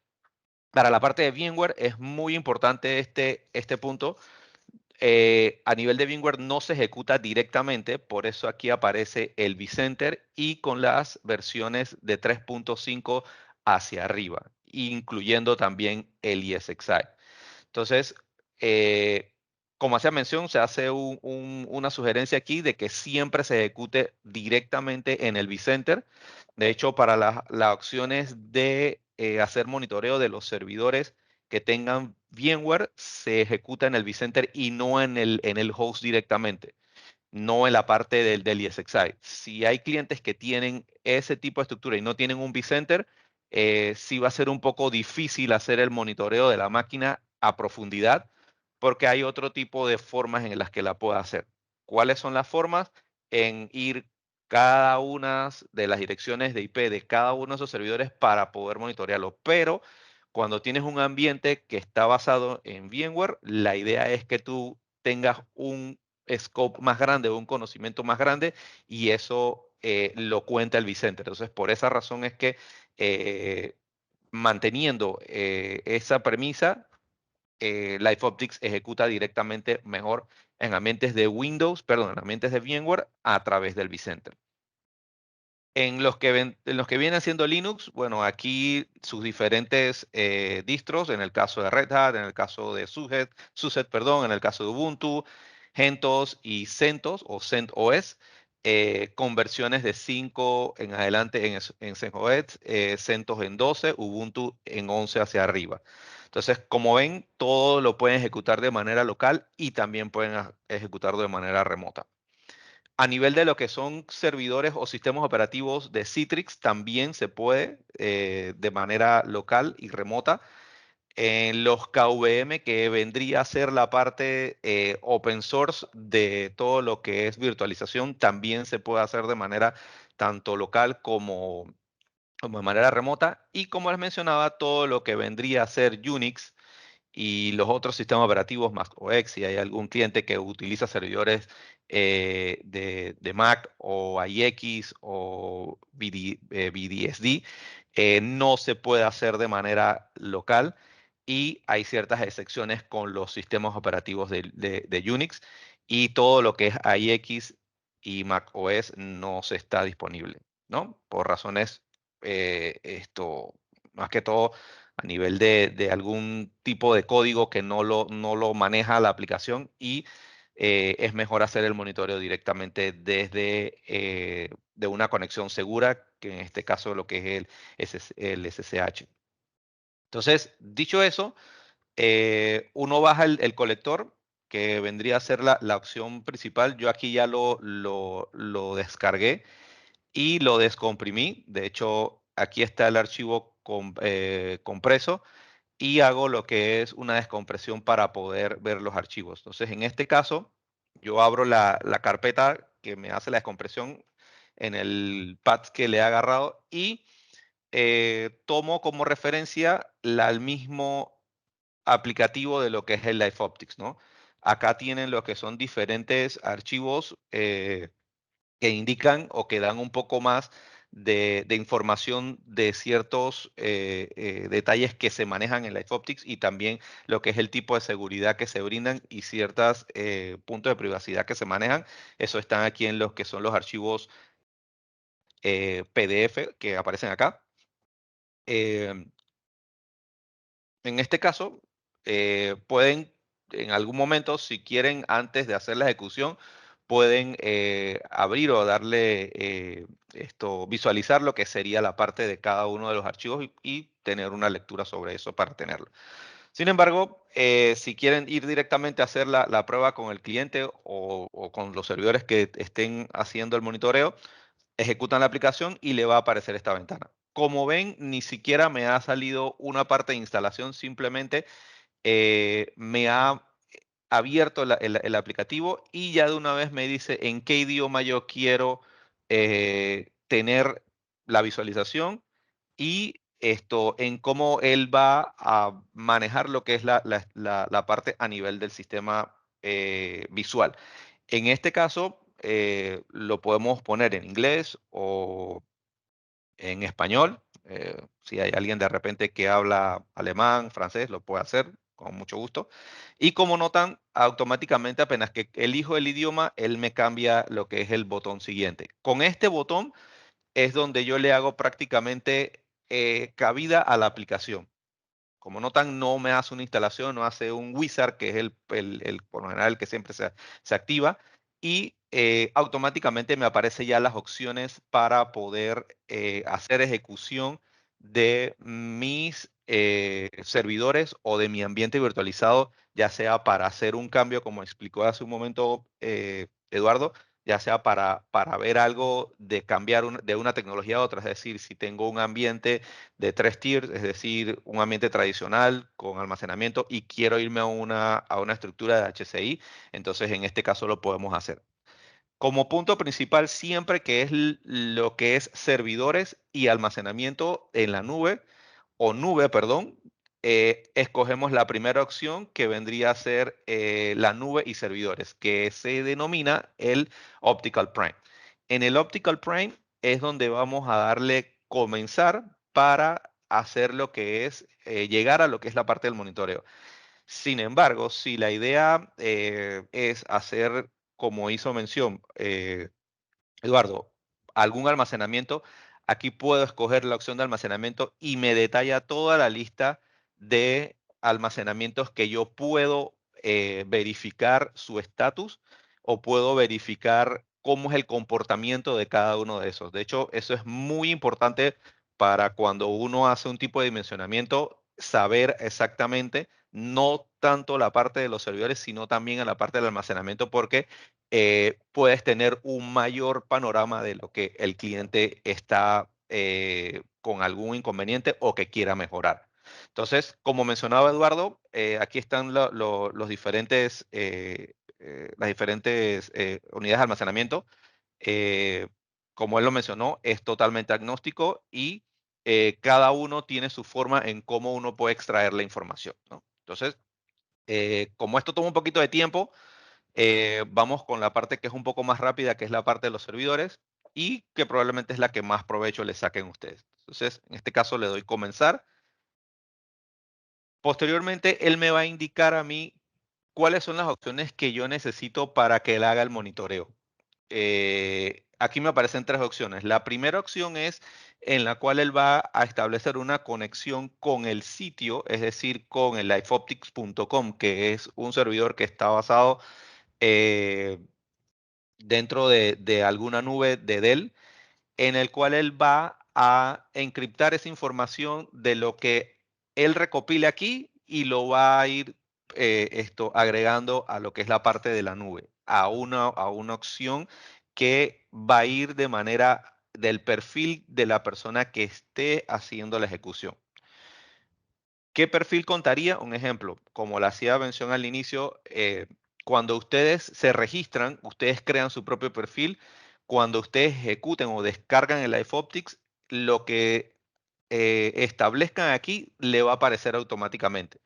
para la parte de VMware es muy importante este punto. A nivel de VMware no se ejecuta directamente, por eso aquí aparece el vCenter, y con las versiones de 3.5 hacia arriba, incluyendo también el ESXi. Entonces, como hacía mención, se hace una sugerencia aquí de que siempre se ejecute directamente en el vCenter. De hecho, para las opciones de hacer monitoreo de los servidores que tengan VMware, se ejecuta en el vCenter y no en el host directamente, no en la parte del ESXi. Si hay clientes que tienen ese tipo de estructura y no tienen un vCenter, sí va a ser un poco difícil hacer el monitoreo de la máquina a profundidad, porque hay otro tipo de formas en las que la pueda hacer. ¿Cuáles son las formas? En ir cada una de las direcciones de IP de cada uno de esos servidores para poder monitorearlo. Pero cuando tienes un ambiente que está basado en VMware, la idea es que tú tengas un scope más grande o un conocimiento más grande, y eso lo cuenta el vCenter. Entonces, por esa razón es que manteniendo esa premisa, LifeOptics ejecuta directamente mejor en ambientes de Windows, perdón, en ambientes de VMware a través del vCenter. En los que vienen siendo Linux, bueno, aquí sus diferentes distros, en el caso de Red Hat, en el caso de SUSE, perdón, en el caso de Ubuntu, GentOS y CentOS o CentOS, con versiones de 5 en adelante en CentOS, CentOS en 12, Ubuntu en 11 hacia arriba. Entonces, como ven, todo lo pueden ejecutar de manera local y también pueden ejecutarlo de manera remota. A nivel de lo que son servidores o sistemas operativos de Citrix, también se puede de manera local y remota. En los KVM, que vendría a ser la parte open source de todo lo que es virtualización, también se puede hacer de manera tanto local como de manera remota. Y como les mencionaba, todo lo que vendría a ser Unix y los otros sistemas operativos, Mac OS, si hay algún cliente que utiliza servidores de Mac o iX o BDSD, no se puede hacer de manera local, y hay ciertas excepciones con los sistemas operativos de Unix. y todo lo que es iX y macOS no se está disponible, ¿no? Por razones, más que todo a nivel de algún tipo de código que no lo maneja la aplicación y es mejor hacer el monitoreo directamente desde de una conexión segura, que en este caso lo que es el SSH. Entonces, dicho eso, uno baja el colector, que vendría a ser la opción principal. Yo aquí ya lo descargué y lo descomprimí. De hecho, aquí está el archivo compreso y hago lo que es una descompresión para poder ver los archivos. Entonces, en este caso, yo abro la carpeta que me hace la descompresión en el pad que le he agarrado y tomo como referencia el mismo aplicativo de lo que es el LiveOptics, ¿no? Acá tienen lo que son diferentes archivos que indican o que dan un poco más de información de ciertos detalles que se manejan en LiveOptics y también lo que es el tipo de seguridad que se brindan y ciertos puntos de privacidad que se manejan. Eso están aquí en los que son los archivos PDF que aparecen acá. Em, En este caso, pueden en algún momento, si quieren, antes de hacer la ejecución, pueden abrir o darle visualizar lo que sería la parte de cada uno de los archivos y tener una lectura sobre eso para tenerlo. Sin embargo, si quieren ir directamente a hacer la prueba con el cliente o con los servidores que estén haciendo el monitoreo, ejecutan la aplicación y le va a aparecer esta ventana. Como ven, ni siquiera me ha salido una parte de instalación, simplemente me ha abierto el aplicativo y ya de una vez me dice en qué idioma yo quiero tener la visualización y en cómo él va a manejar lo que es la parte a nivel del sistema visual. En este caso, lo podemos poner en inglés o en español. Si hay alguien de repente que habla alemán, francés, lo puede hacer con mucho gusto. Y como notan, automáticamente apenas que elijo el idioma, él me cambia lo que es el botón siguiente. Con este botón es donde yo le hago prácticamente cabida a la aplicación. Como notan, no me hace una instalación, no hace un wizard, que es por lo general el que siempre se activa, y automáticamente me aparece ya las opciones para poder hacer ejecución de mis servidores o de mi ambiente virtualizado, ya sea para hacer un cambio, como explicó hace un momento Eduardo, ya sea para ver algo de cambiar de una tecnología a otra, es decir, si tengo un ambiente de 3 tiers, es decir, un ambiente tradicional con almacenamiento y quiero irme a una estructura de HCI, entonces en este caso lo podemos hacer. Como punto principal, siempre que es lo que es servidores y almacenamiento en la nube, o nube, perdón, escogemos la primera opción que vendría a ser la nube y servidores, que se denomina el Optical Prime. En el Optical Prime es donde vamos a darle comenzar para hacer lo que es llegar a lo que es la parte del monitoreo. Sin embargo, si la idea es hacer, como hizo mención Eduardo, algún almacenamiento, aquí puedo escoger la opción de almacenamiento y me detalla toda la lista de almacenamientos que yo puedo verificar su estatus o puedo verificar cómo es el comportamiento de cada uno de esos. De hecho, eso es muy importante para cuando uno hace un tipo de dimensionamiento, saber exactamente no tanto la parte de los servidores, sino también en la parte del almacenamiento, porque puedes tener un mayor panorama de lo que el cliente está con algún inconveniente o que quiera mejorar. Entonces, como mencionaba Eduardo, aquí están las diferentes unidades de almacenamiento. Eh, como él lo mencionó, es totalmente agnóstico y cada uno tiene su forma en cómo uno puede extraer la información, ¿no? Entonces, como esto toma un poquito de tiempo, vamos con la parte que es un poco más rápida, que es la parte de los servidores y que probablemente es la que más provecho le saquen ustedes. Entonces, en este caso le doy comenzar. Posteriormente, él me va a indicar a mí ¿cuáles son las opciones que yo necesito para que él haga el monitoreo? Aquí me aparecen 3 opciones. La primera opción es en la cual él va a establecer una conexión con el sitio, es decir, con el lifeoptics.com, que es un servidor que está basado eh, dentro de alguna nube de Dell, en el cual él va a encriptar esa información de lo que él recopile aquí y lo va a ir agregando a lo que es la parte de la nube, a una opción que va a ir de manera del perfil de la persona que esté haciendo la ejecución. ¿Qué perfil contaría? Un ejemplo, como le hacía mención al inicio, cuando ustedes se registran, ustedes crean su propio perfil. Cuando ustedes ejecuten o descargan el LifeOptics, lo que establezcan aquí le va a aparecer automáticamente.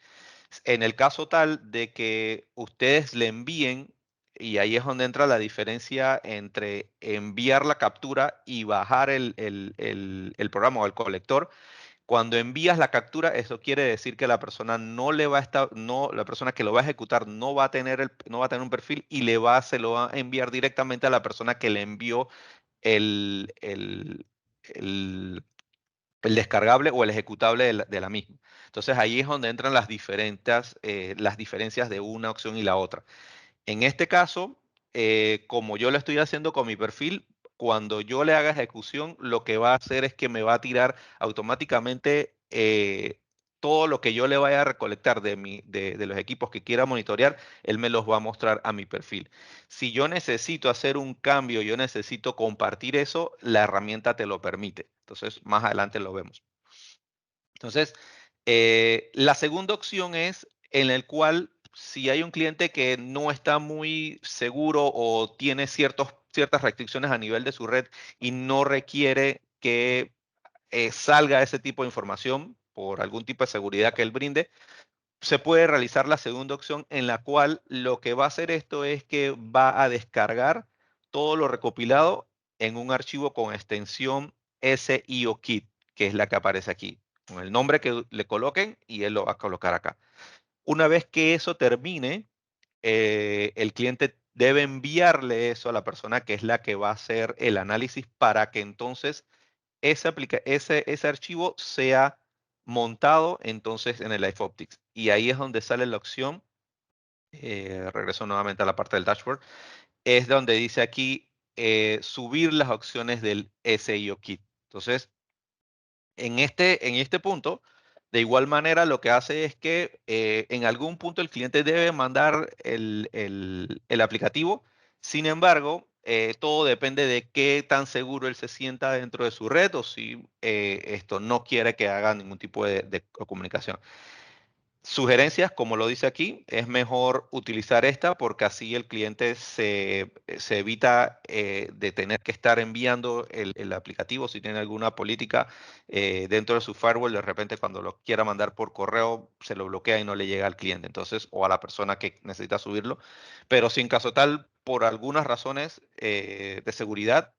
En el caso tal de que ustedes le envíen, y ahí es donde entra la diferencia entre enviar la captura y bajar el programa o el colector. Cuando envías la captura, eso quiere decir que la persona no le va a estar, no, la persona que lo va a ejecutar no va a tener no va a tener un perfil y se lo va a enviar directamente a la persona que le envió el, el, el- el descargable o el ejecutable de la misma. Entonces ahí es donde entran las diferencias de una opción y la otra. En este caso, como yo lo estoy haciendo con mi perfil, cuando yo le haga ejecución, lo que va a hacer es que me va a tirar automáticamente todo lo que yo le vaya a recolectar de los equipos que quiera monitorear, él me los va a mostrar a mi perfil. Si yo necesito hacer un cambio, yo necesito compartir eso, la herramienta te lo permite. Entonces, más adelante lo vemos. Entonces, la segunda opción es en el cual si hay un cliente que no está muy seguro o tiene ciertas restricciones a nivel de su red y no requiere que salga ese tipo de información por algún tipo de seguridad que él brinde, se puede realizar la segunda opción en la cual lo que va a hacer esto es que va a descargar todo lo recopilado en un archivo con extensión SIOKit, que es la que aparece aquí, con el nombre que le coloquen y él lo va a colocar acá. Una vez que eso termine, el cliente debe enviarle eso a la persona que es la que va a hacer el análisis para que entonces ese archivo sea montado entonces en el LifeOptics. Y ahí es donde sale la opción, regreso nuevamente a la parte del dashboard, es donde dice aquí subir las opciones del SIO Kit. Entonces, en este punto, de igual manera, lo que hace es que en algún punto el cliente debe mandar el aplicativo. Sin embargo, todo depende de qué tan seguro él se sienta dentro de su red o si esto no quiere que haga ningún tipo de comunicación. Sugerencias, como lo dice aquí, es mejor utilizar esta porque así el cliente se evita de tener que estar enviando el aplicativo si tiene alguna política dentro de su firewall. De repente, cuando lo quiera mandar por correo, se lo bloquea y no le llega al cliente, entonces, o a la persona que necesita subirlo. Pero si en caso tal, por algunas razones de seguridad,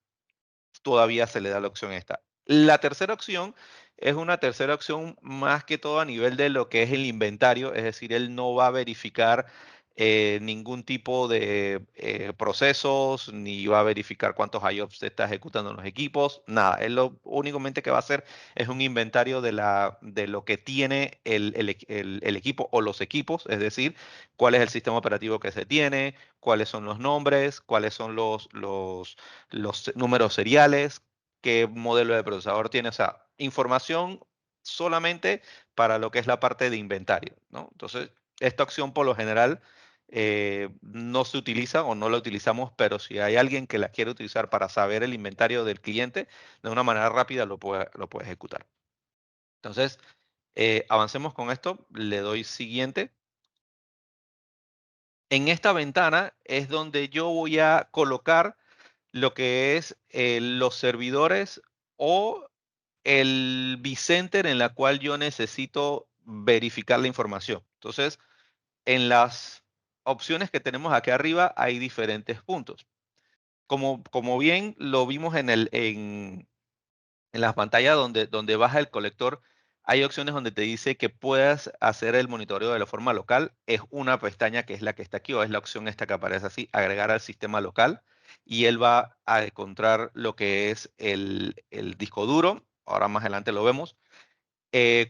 todavía se le da la opción esta. La tercera opción es una tercera opción más que todo a nivel de lo que es el inventario, es decir, él no va a verificar ningún tipo de procesos, ni va a verificar cuántos IOPS se está ejecutando en los equipos, nada. Él lo únicamente que va a hacer es un inventario de lo que tiene el equipo o los equipos, es decir, cuál es el sistema operativo que se tiene, cuáles son los nombres, cuáles son los números seriales, qué modelo de procesador tiene, o sea, información solamente para lo que es la parte de inventario, ¿no? Entonces, esta opción por lo general no se utiliza o no la utilizamos, pero si hay alguien que la quiere utilizar para saber el inventario del cliente, de una manera rápida lo puede ejecutar. Entonces, avancemos con esto, le doy siguiente. En esta ventana es donde yo voy a colocar lo que es los servidores o el vCenter en la cual yo necesito verificar la información. Entonces, en las opciones que tenemos aquí arriba hay diferentes puntos. Como bien lo vimos en la pantalla donde baja el colector, hay opciones donde te dice que puedas hacer el monitoreo de la forma local. Es una pestaña que es la que está aquí, o es la opción esta que aparece así, agregar al sistema local. Y él va a encontrar lo que es el disco duro. Ahora más adelante lo vemos.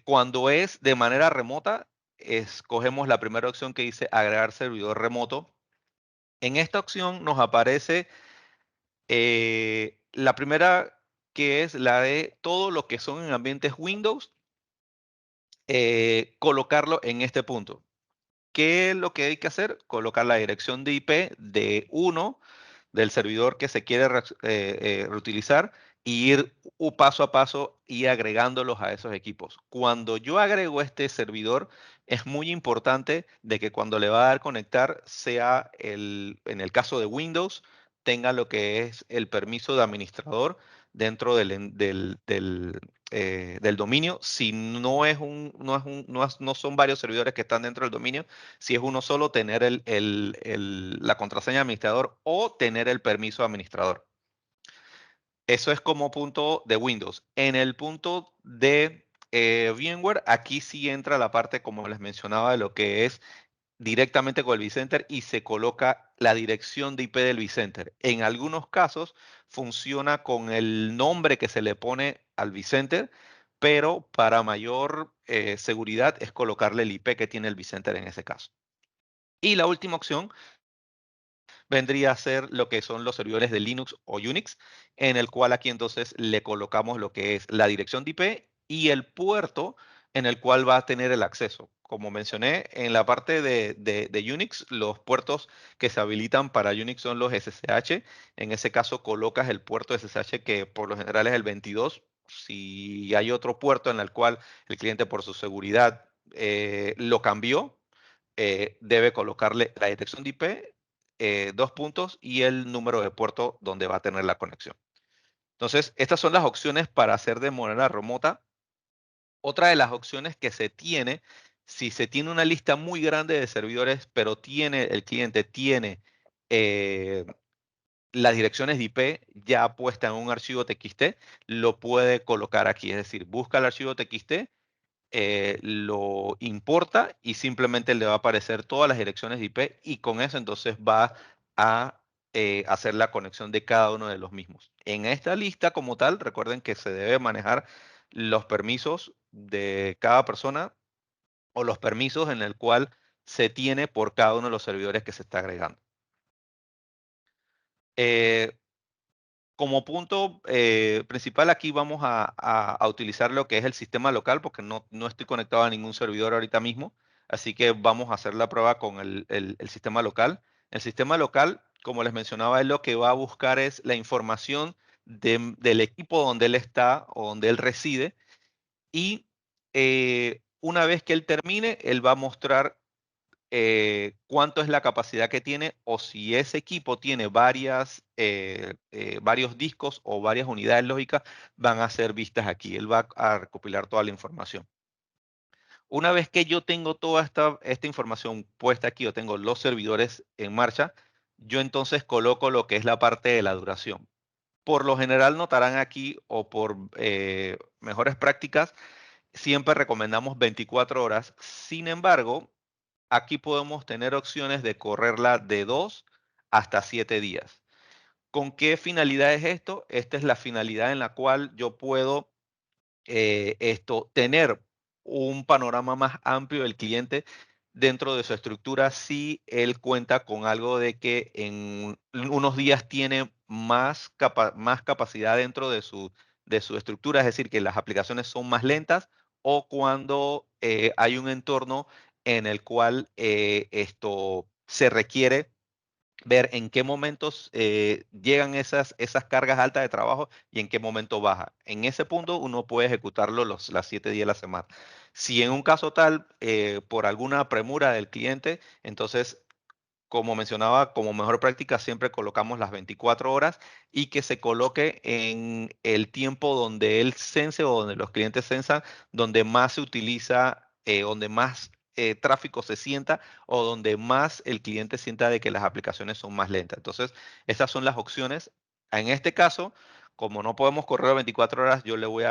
Cuando es de manera remota, escogemos la primera opción que dice agregar servidor remoto. En esta opción nos aparece la primera, que es la de todo lo que son en ambientes Windows, colocarlo en este punto. ¿Qué es lo que hay que hacer? Colocar la dirección de IP de uno del servidor que se quiere reutilizar y ir paso a paso y agregándolos a esos equipos. Cuando yo agrego este servidor, es muy importante de que cuando le va a dar conectar sea en el caso de Windows, tenga lo que es el permiso de administrador dentro del dominio. Si no es no son varios servidores que están dentro del dominio, si es uno solo, tener la contraseña de administrador o tener el permiso de administrador. Eso es como punto de Windows. En el punto de VMware, aquí sí entra la parte, como les mencionaba, de lo que es directamente con el vCenter y se coloca la dirección de IP del vCenter. En algunos casos funciona con el nombre que se le pone al vCenter, pero para mayor seguridad es colocarle el IP que tiene el vCenter en ese caso. Y la última opción vendría a ser lo que son los servidores de Linux o Unix, en el cual aquí entonces le colocamos lo que es la dirección de IP y el puerto en el cual va a tener el acceso. Como mencioné, en la parte de Unix, los puertos que se habilitan para Unix son los SSH. En ese caso colocas el puerto SSH que por lo general es el 22. Si hay otro puerto en el cual el cliente por su seguridad lo cambió, debe colocarle la dirección de IP, dos puntos y el número de puerto donde va a tener la conexión. Entonces, estas son las opciones para hacer de manera remota. Otra de las opciones que se tiene, si se tiene una lista muy grande de servidores, pero el cliente tiene eh, las direcciones de IP ya puestas en un archivo TXT, lo puede colocar aquí. Es decir, busca el archivo TXT, lo importa y simplemente le va a aparecer todas las direcciones de IP y con eso entonces va a hacer la conexión de cada uno de los mismos. En esta lista como tal, recuerden que se debe manejar los permisos de cada persona o los permisos en el cual se tiene por cada uno de los servidores que se está agregando. Eh, Como punto principal aquí vamos a utilizar lo que es el sistema local porque no estoy conectado a ningún servidor ahorita mismo, así que vamos a hacer la prueba con el sistema local. El sistema local, como les mencionaba, él lo que va a buscar es la información del equipo donde él está o donde él reside y una vez que él termine, él va a mostrar cuánto es la capacidad que tiene o si ese equipo tiene varios discos o varias unidades lógicas, van a ser vistas aquí. Él va a recopilar toda la información. Una vez que yo tengo toda esta información puesta aquí o tengo los servidores en marcha, yo entonces coloco lo que es la parte de la duración. Por lo general notarán aquí o por mejores prácticas, siempre recomendamos 24 horas. Sin embargo, aquí podemos tener opciones de correrla de 2 hasta 7 días. ¿Con qué finalidad es esto? Esta es la finalidad en la cual yo puedo tener un panorama más amplio del cliente dentro de su estructura si él cuenta con algo de que en unos días tiene más capacidad dentro de su estructura, es decir, que las aplicaciones son más lentas o cuando hay un entorno en el cual esto se requiere ver en qué momentos llegan esas cargas altas de trabajo y en qué momento baja. En ese punto uno puede ejecutarlo las 7 días de la semana. Si en un caso tal, por alguna premura del cliente, entonces, como mencionaba, como mejor práctica siempre colocamos las 24 horas y que se coloque en el tiempo donde él sense o donde los clientes sensan, donde más se utiliza, donde más tráfico se sienta o donde más el cliente sienta de que las aplicaciones son más lentas. Entonces, estas son las opciones. En este caso, como no podemos correrlo 24 horas, yo le voy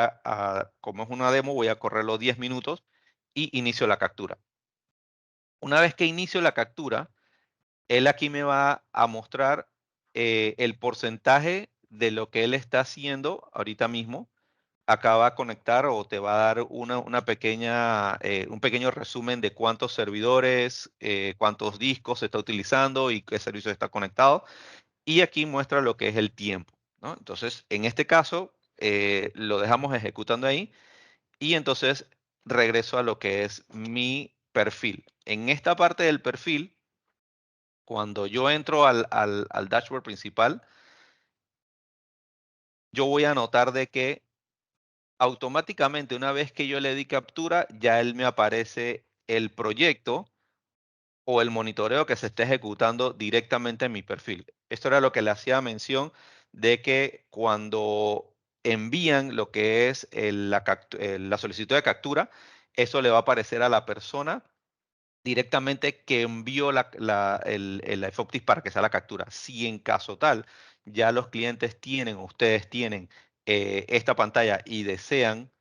como es una demo, voy a correrlo 10 minutos y inicio la captura. Una vez que inicio la captura, él aquí me va a mostrar el porcentaje de lo que él está haciendo ahorita mismo. Acá va a conectar o te va a dar un pequeño resumen de cuántos servidores, cuántos discos se está utilizando y qué servicio está conectado. Y aquí muestra lo que es el tiempo, ¿no? Entonces, en este caso, lo dejamos ejecutando ahí y entonces regreso a lo que es mi perfil. En esta parte del perfil, cuando yo entro al dashboard principal, yo voy a notar de que automáticamente una vez que yo le di captura, ya él me aparece el proyecto o el monitoreo que se está ejecutando directamente en mi perfil. Esto era lo que le hacía mención de que cuando envían lo que es la solicitud de captura, eso le va a aparecer a la persona directamente que envió el FOPTIS para que sea la captura. Si en caso tal ya los clientes tienen, ustedes tienen esta pantalla y desean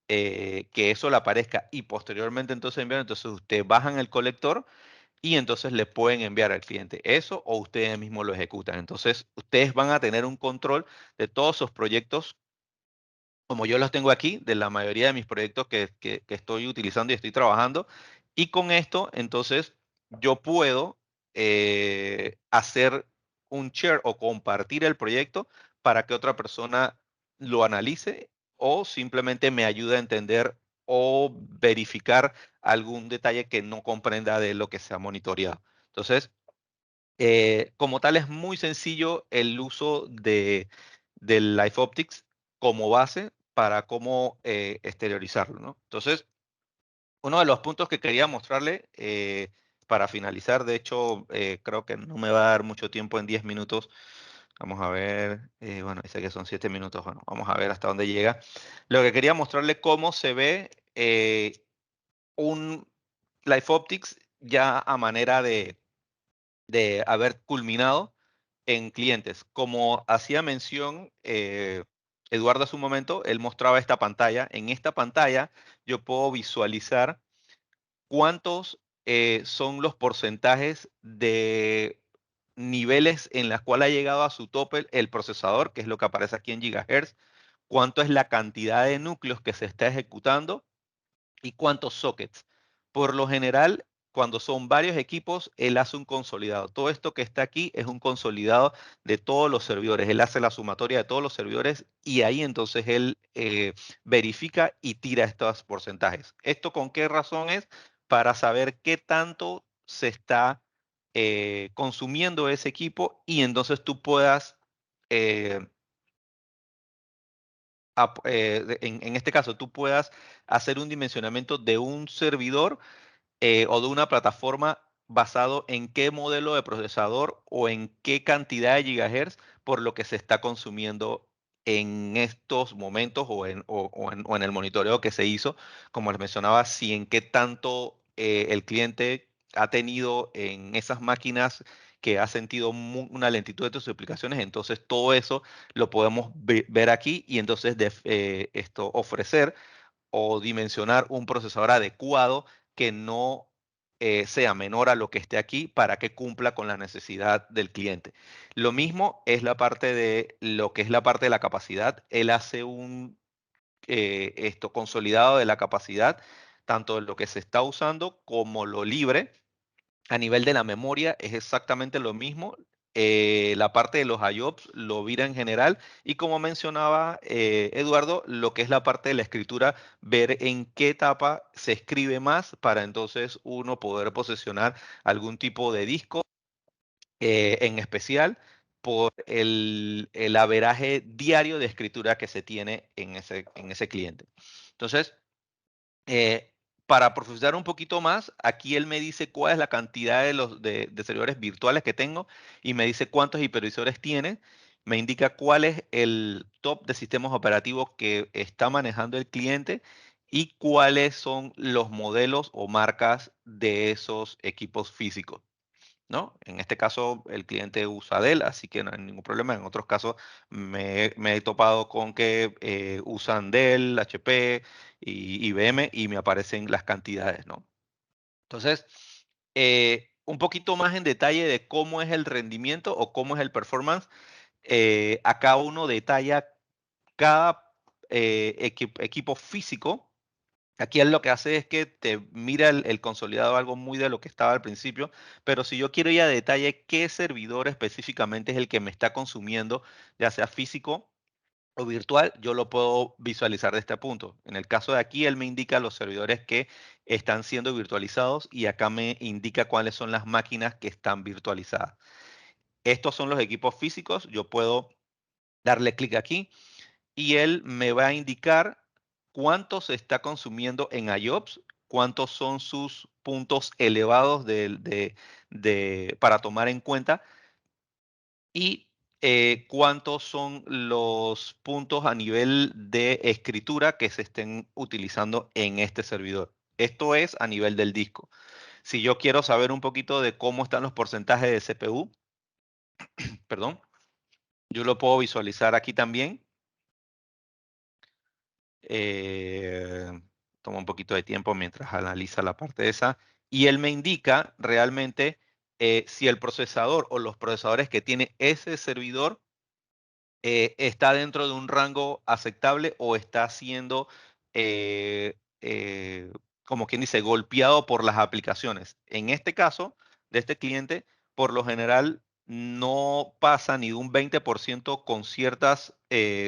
que eso le aparezca y posteriormente entonces enviar, entonces ustedes bajan el colector y entonces le pueden enviar al cliente eso o ustedes mismos lo ejecutan. Entonces ustedes van a tener un control de todos sus proyectos como yo los tengo aquí, de la mayoría de mis proyectos que estoy utilizando y estoy trabajando. Y con esto, entonces, yo puedo hacer un share o compartir el proyecto para que otra persona lo analice o simplemente me ayude a entender o verificar algún detalle que no comprenda de lo que se ha monitoreado. Entonces, como tal, es muy sencillo el uso del Live Optics como base para cómo exteriorizarlo, ¿no? Entonces, uno de los puntos que quería mostrarle para finalizar, de hecho, creo que no me va a dar mucho tiempo en 10 minutos. Vamos a ver, bueno, dice que son 7 minutos, bueno, vamos a ver hasta dónde llega. Lo que quería mostrarle cómo se ve un Live Optics ya a manera de haber culminado en clientes. Como hacía mención Eduardo hace un momento, él mostraba esta pantalla. En esta pantalla yo puedo visualizar cuántos son los porcentajes de niveles en las cuales ha llegado a su tope el procesador, que es lo que aparece aquí en gigahertz, cuánto es la cantidad de núcleos que se está ejecutando y cuántos sockets. Por lo general, cuando son varios equipos, él hace un consolidado. Todo esto que está aquí es un consolidado de todos los servidores. Él hace la sumatoria de todos los servidores y ahí entonces él verifica y tira estos porcentajes. ¿Esto con qué razón es? Para saber qué tanto se está consumiendo ese equipo y entonces tú puedas eh, en este caso, tú puedas hacer un dimensionamiento de un servidor o de una plataforma basado en qué modelo de procesador o en qué cantidad de gigahertz por lo que se está consumiendo en estos momentos o en el monitoreo que se hizo, como les mencionaba, si en qué tanto el cliente ha tenido en esas máquinas que ha sentido una lentitud de sus aplicaciones, entonces todo eso lo podemos ver aquí y entonces ofrecer o dimensionar un procesador adecuado que no sea menor a lo que esté aquí para que cumpla con la necesidad del cliente. Lo mismo es la parte de lo que es la parte de la capacidad. Él hace un consolidado de la capacidad, tanto de lo que se está usando como lo libre. A nivel de la memoria es exactamente lo mismo. La parte de los IOPS lo vira en general y como mencionaba Eduardo, lo que es la parte de la escritura, ver en qué etapa se escribe más para entonces uno poder posesionar algún tipo de disco en especial por el averaje diario de escritura que se tiene en ese cliente. Entonces, eh, para profundizar un poquito más, aquí él me dice cuál es la cantidad de servidores virtuales que tengo y me dice cuántos hipervisores tiene. Me indica cuál es el top de sistemas operativos que está manejando el cliente y cuáles son los modelos o marcas de esos equipos físicos. ¿no? En este caso, el cliente usa Dell, así que no hay ningún problema. En otros casos, me he topado con que usan Dell, HP y IBM y me aparecen las cantidades, ¿no? Entonces, un poquito más en detalle de cómo es el rendimiento o cómo es el performance. Acá uno detalla cada equipo físico. Aquí él lo que hace es que te mira el consolidado, algo muy de lo que estaba al principio, pero si yo quiero ir a detalle qué servidor específicamente es el que me está consumiendo, ya sea físico o virtual, yo lo puedo visualizar de este punto. En el caso de aquí, él me indica los servidores que están siendo virtualizados y acá me indica cuáles son las máquinas que están virtualizadas. Estos son los equipos físicos. Yo puedo darle clic aquí y él me va a indicar cuánto se está consumiendo en IOPS, cuántos son sus puntos elevados para tomar en cuenta y cuántos son los puntos a nivel de escritura que se estén utilizando en este servidor. Esto es a nivel del disco. Si yo quiero saber un poquito de cómo están los porcentajes de CPU, perdón, yo lo puedo visualizar aquí también. Toma un poquito de tiempo mientras analiza la parte esa. Y él me indica realmente si el procesador o los procesadores que tiene ese servidor está dentro de un rango aceptable o está siendo, como quien dice, golpeado por las aplicaciones. En este caso, de este cliente, por lo general no pasa ni de un 20% con ciertas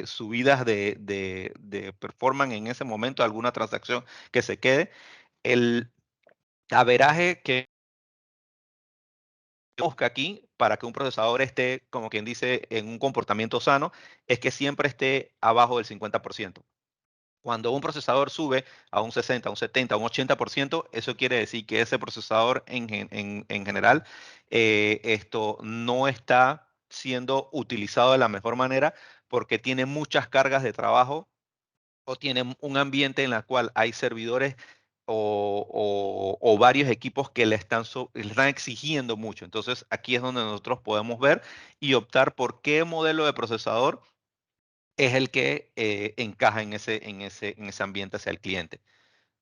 subidas de performance en ese momento, alguna transacción que se quede. El averaje que busca aquí para que un procesador esté, como quien dice, en un comportamiento sano, es que siempre esté abajo del 50%. Cuando un procesador sube a un 60, un 70, un 80%, eso quiere decir que ese procesador en general esto no está siendo utilizado de la mejor manera porque tiene muchas cargas de trabajo o tienen un ambiente en el cual hay servidores o varios equipos que le están exigiendo mucho. Entonces, aquí es donde nosotros podemos ver y optar por qué modelo de procesador es el que encaja en ese ambiente hacia el cliente.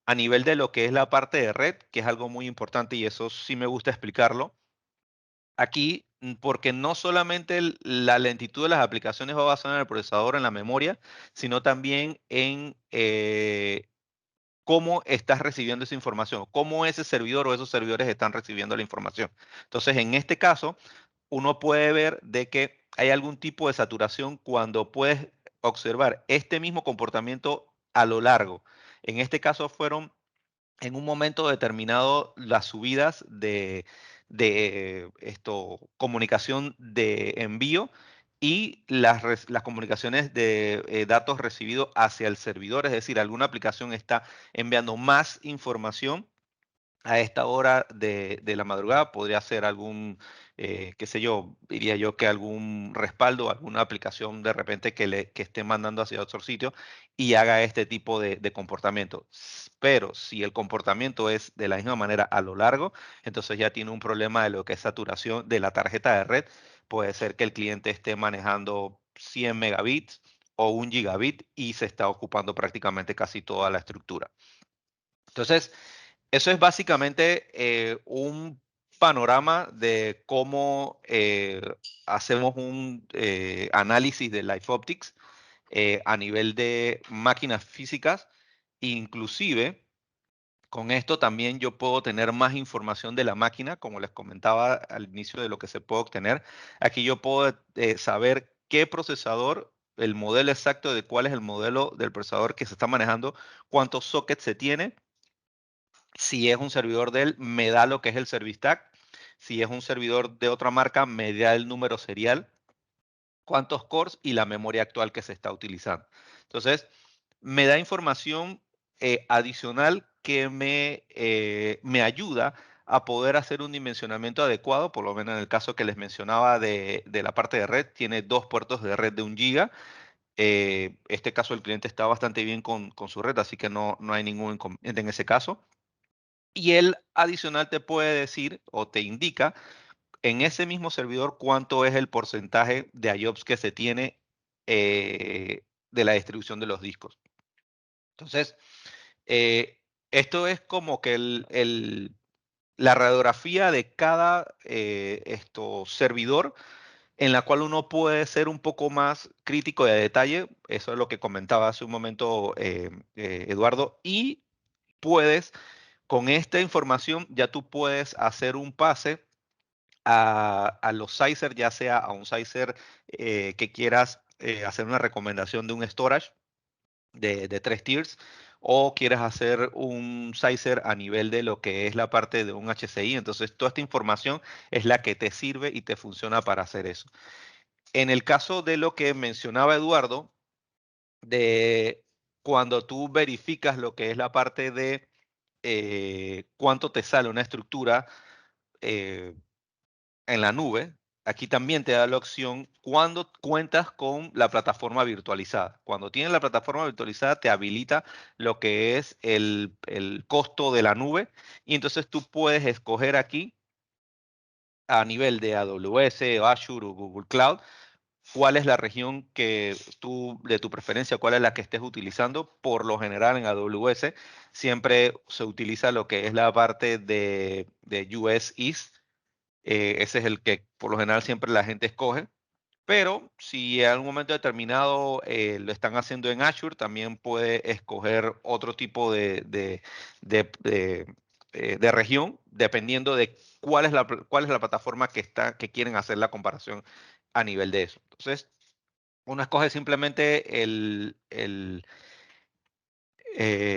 A nivel de lo que es la parte de red, que es algo muy importante y eso sí me gusta explicarlo, aquí, porque no solamente la lentitud de las aplicaciones va basada en el procesador, en la memoria, sino también en cómo estás recibiendo esa información, cómo ese servidor o esos servidores están recibiendo la información. Entonces, en este caso, uno puede ver de que hay algún tipo de saturación cuando puedes observar este mismo comportamiento a lo largo. En este caso fueron en un momento determinado las subidas de comunicación de envío y las comunicaciones de datos recibidos hacia el servidor, es decir, alguna aplicación está enviando más información a esta hora de la madrugada. Podría ser algún, qué sé yo, diría yo que algún respaldo, alguna aplicación de repente que esté mandando hacia otro sitio y haga este tipo de comportamiento. Pero si el comportamiento es de la misma manera a lo largo, entonces ya tiene un problema de lo que es saturación de la tarjeta de red. Puede ser que el cliente esté manejando 100 megabits o 1 gigabit y se está ocupando prácticamente casi toda la estructura. Entonces, eso es básicamente un panorama de cómo hacemos un análisis de Life Optics a nivel de máquinas físicas. Inclusive, con esto también yo puedo tener más información de la máquina, como les comentaba al inicio de lo que se puede obtener. Aquí yo puedo saber qué procesador, el modelo exacto de cuál es el modelo del procesador que se está manejando, cuántos sockets se tiene. Si es un servidor de él, me da lo que es el service tag. Si es un servidor de otra marca, me da el número serial, cuántos cores y la memoria actual que se está utilizando. Entonces, me da información adicional que me ayuda a poder hacer un dimensionamiento adecuado, por lo menos en el caso que les mencionaba de la parte de red, tiene 2 puertos de red de 1 giga. Este caso el cliente está bastante bien con su red, así que no hay ningún inconveniente en ese caso. Y él adicional te puede decir o te indica en ese mismo servidor cuánto es el porcentaje de IOPS que se tiene de la distribución de los discos. Entonces, esto es como que la radiografía de cada servidor en la cual uno puede ser un poco más crítico de detalle. Eso es lo que comentaba hace un momento Eduardo. Y puedes, con esta información, ya tú puedes hacer un pase a los sizer, ya sea a un sizer que quieras hacer una recomendación de un storage de 3 tiers, o quieres hacer un sizer a nivel de lo que es la parte de un HCI. Entonces, toda esta información es la que te sirve y te funciona para hacer eso. En el caso de lo que mencionaba Eduardo, de cuando tú verificas lo que es la parte de cuánto te sale una estructura eh, en la nube, aquí también te da la opción cuando cuentas con la plataforma virtualizada. Cuando tienes la plataforma virtualizada, te habilita lo que es el costo de la nube, y entonces tú puedes escoger aquí a nivel de AWS, Azure o Google Cloud, cuál es la región que de tu preferencia, cuál es la que estés utilizando. Por lo general en AWS siempre se utiliza lo que es la parte de US East. Ese es el que por lo general siempre la gente escoge. Pero si en algún momento determinado lo están haciendo en Azure, también puede escoger otro tipo de región, dependiendo de cuál es la plataforma que quieren hacer la comparación a nivel de eso. Entonces, uno escoge simplemente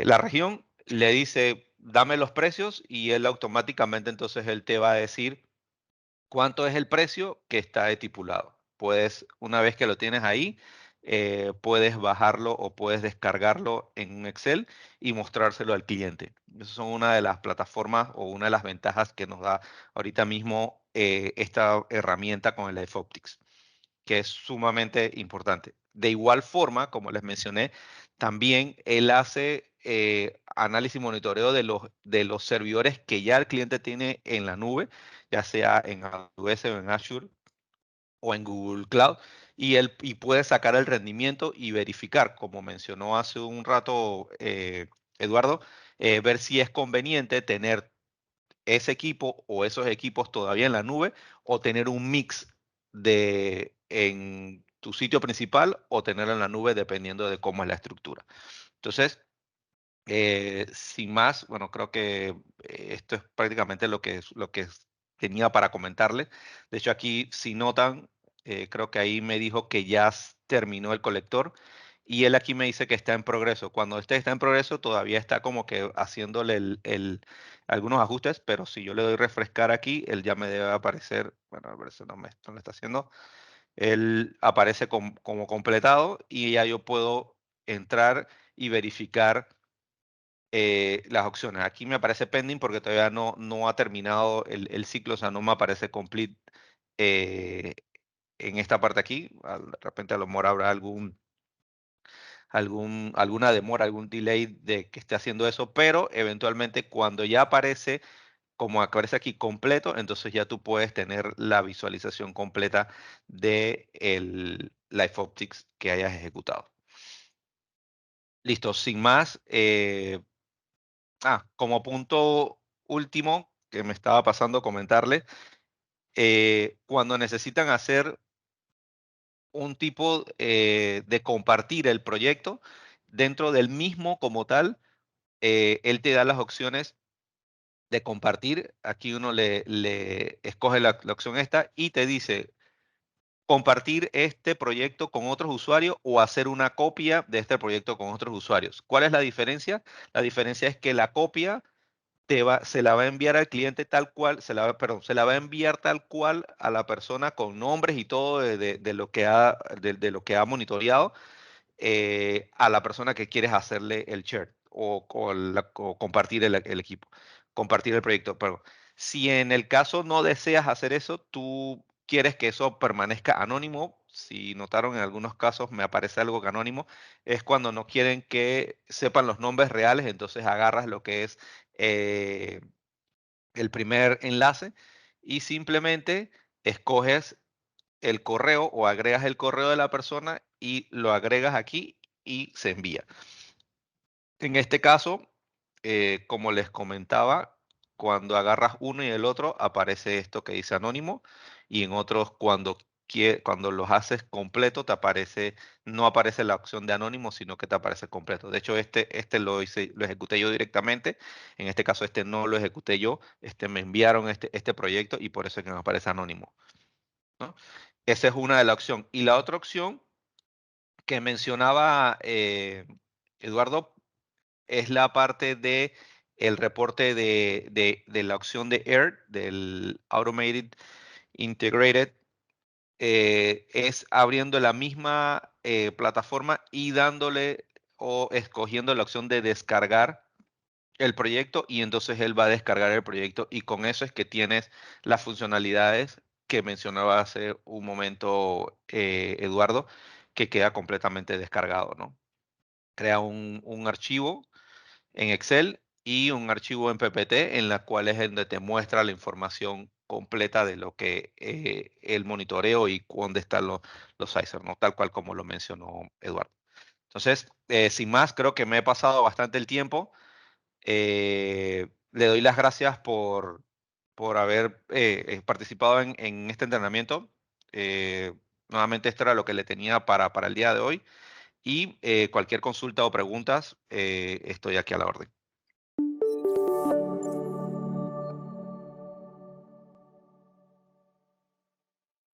la región, le dice, dame los precios, y él automáticamente entonces él te va a decir cuánto es el precio que está estipulado. Puedes, una vez que lo tienes ahí, puedes bajarlo o puedes descargarlo en un Excel y mostrárselo al cliente. Esas son una de las plataformas o una de las ventajas que nos da ahorita mismo esta herramienta con el FOptics, que es sumamente importante. De igual forma, como les mencioné, también él hace análisis y monitoreo de los servidores que ya el cliente tiene en la nube, ya sea en AWS o en Azure o en Google Cloud, y puede sacar el rendimiento y verificar, como mencionó hace un rato Eduardo, ver si es conveniente tener ese equipo o esos equipos todavía en la nube, o tener un mix en tu sitio principal o tenerlo en la nube, dependiendo de cómo es la estructura. Entonces, sin más, bueno, creo que esto es prácticamente lo que tenía para comentarles. De hecho, aquí, si notan, creo que ahí me dijo que ya terminó el colector, y él aquí me dice que está en progreso. Cuando este está en progreso, todavía está como que haciéndole algunos ajustes, pero si yo le doy refrescar aquí, él ya me debe aparecer. Bueno, a ver si no lo está haciendo. Él aparece como completado, y ya yo puedo entrar y verificar las opciones. Aquí me aparece pending porque todavía no ha terminado el ciclo, o sea, no me aparece complete eh, en esta parte aquí. De repente a lo mejor habrá alguna demora, algún delay de que esté haciendo eso, pero eventualmente cuando ya aparece, como aparece aquí completo, entonces ya tú puedes tener la visualización completa de el LiveOptics que hayas ejecutado. Listo, sin más. Como punto último que me estaba pasando a comentarle, cuando necesitan hacer un tipo de compartir el proyecto dentro del mismo como tal, él te da las opciones de compartir. Aquí uno le escoge la opción esta y te dice compartir este proyecto con otros usuarios o hacer una copia de este proyecto con otros usuarios. ¿Cuál es la diferencia? La diferencia es que la copia se la va a enviar al cliente tal cual, se la va a enviar tal cual a la persona con nombres y todo de lo que de lo que ha monitoreado, a la persona que quieres hacerle el share o compartir el equipo, compartir el proyecto. Pero si en el caso no deseas hacer eso, tú quieres que eso permanezca anónimo. Si notaron, en algunos casos me aparece algo que anónimo, es cuando no quieren que sepan los nombres reales. Entonces agarras lo que es el primer enlace y simplemente escoges el correo o agregas el correo de la persona y lo agregas aquí y se envía. En este caso, como les comentaba, cuando agarras uno y el otro aparece esto que dice anónimo, y en otros cuando los haces completo no aparece la opción de anónimo, sino que te aparece completo. De hecho, este lo ejecuté yo directamente. En este caso, este no lo ejecuté yo. Me enviaron este proyecto y por eso es que me aparece anónimo, ¿no? Esa es una de las opciones. Y la otra opción que mencionaba Eduardo es la parte de el reporte de la opción de AIR, del Automated Integrated, es abriendo la misma plataforma y dándole o escogiendo la opción de descargar el proyecto, y entonces él va a descargar el proyecto, y con eso es que tienes las funcionalidades que mencionaba hace un momento Eduardo, que queda completamente descargado, ¿no? Crea un archivo en Excel y un archivo en PPT, en la cual es donde te muestra la información completa de lo que el monitoreo y dónde están los ISER, ¿no? Tal cual como lo mencionó Eduardo. Entonces, sin más, creo que me he pasado bastante el tiempo. Le doy las gracias por haber participado en este entrenamiento. Eh, Nuevamente, esto era lo que le tenía para el día de hoy. Y cualquier consulta o preguntas, estoy aquí a la orden.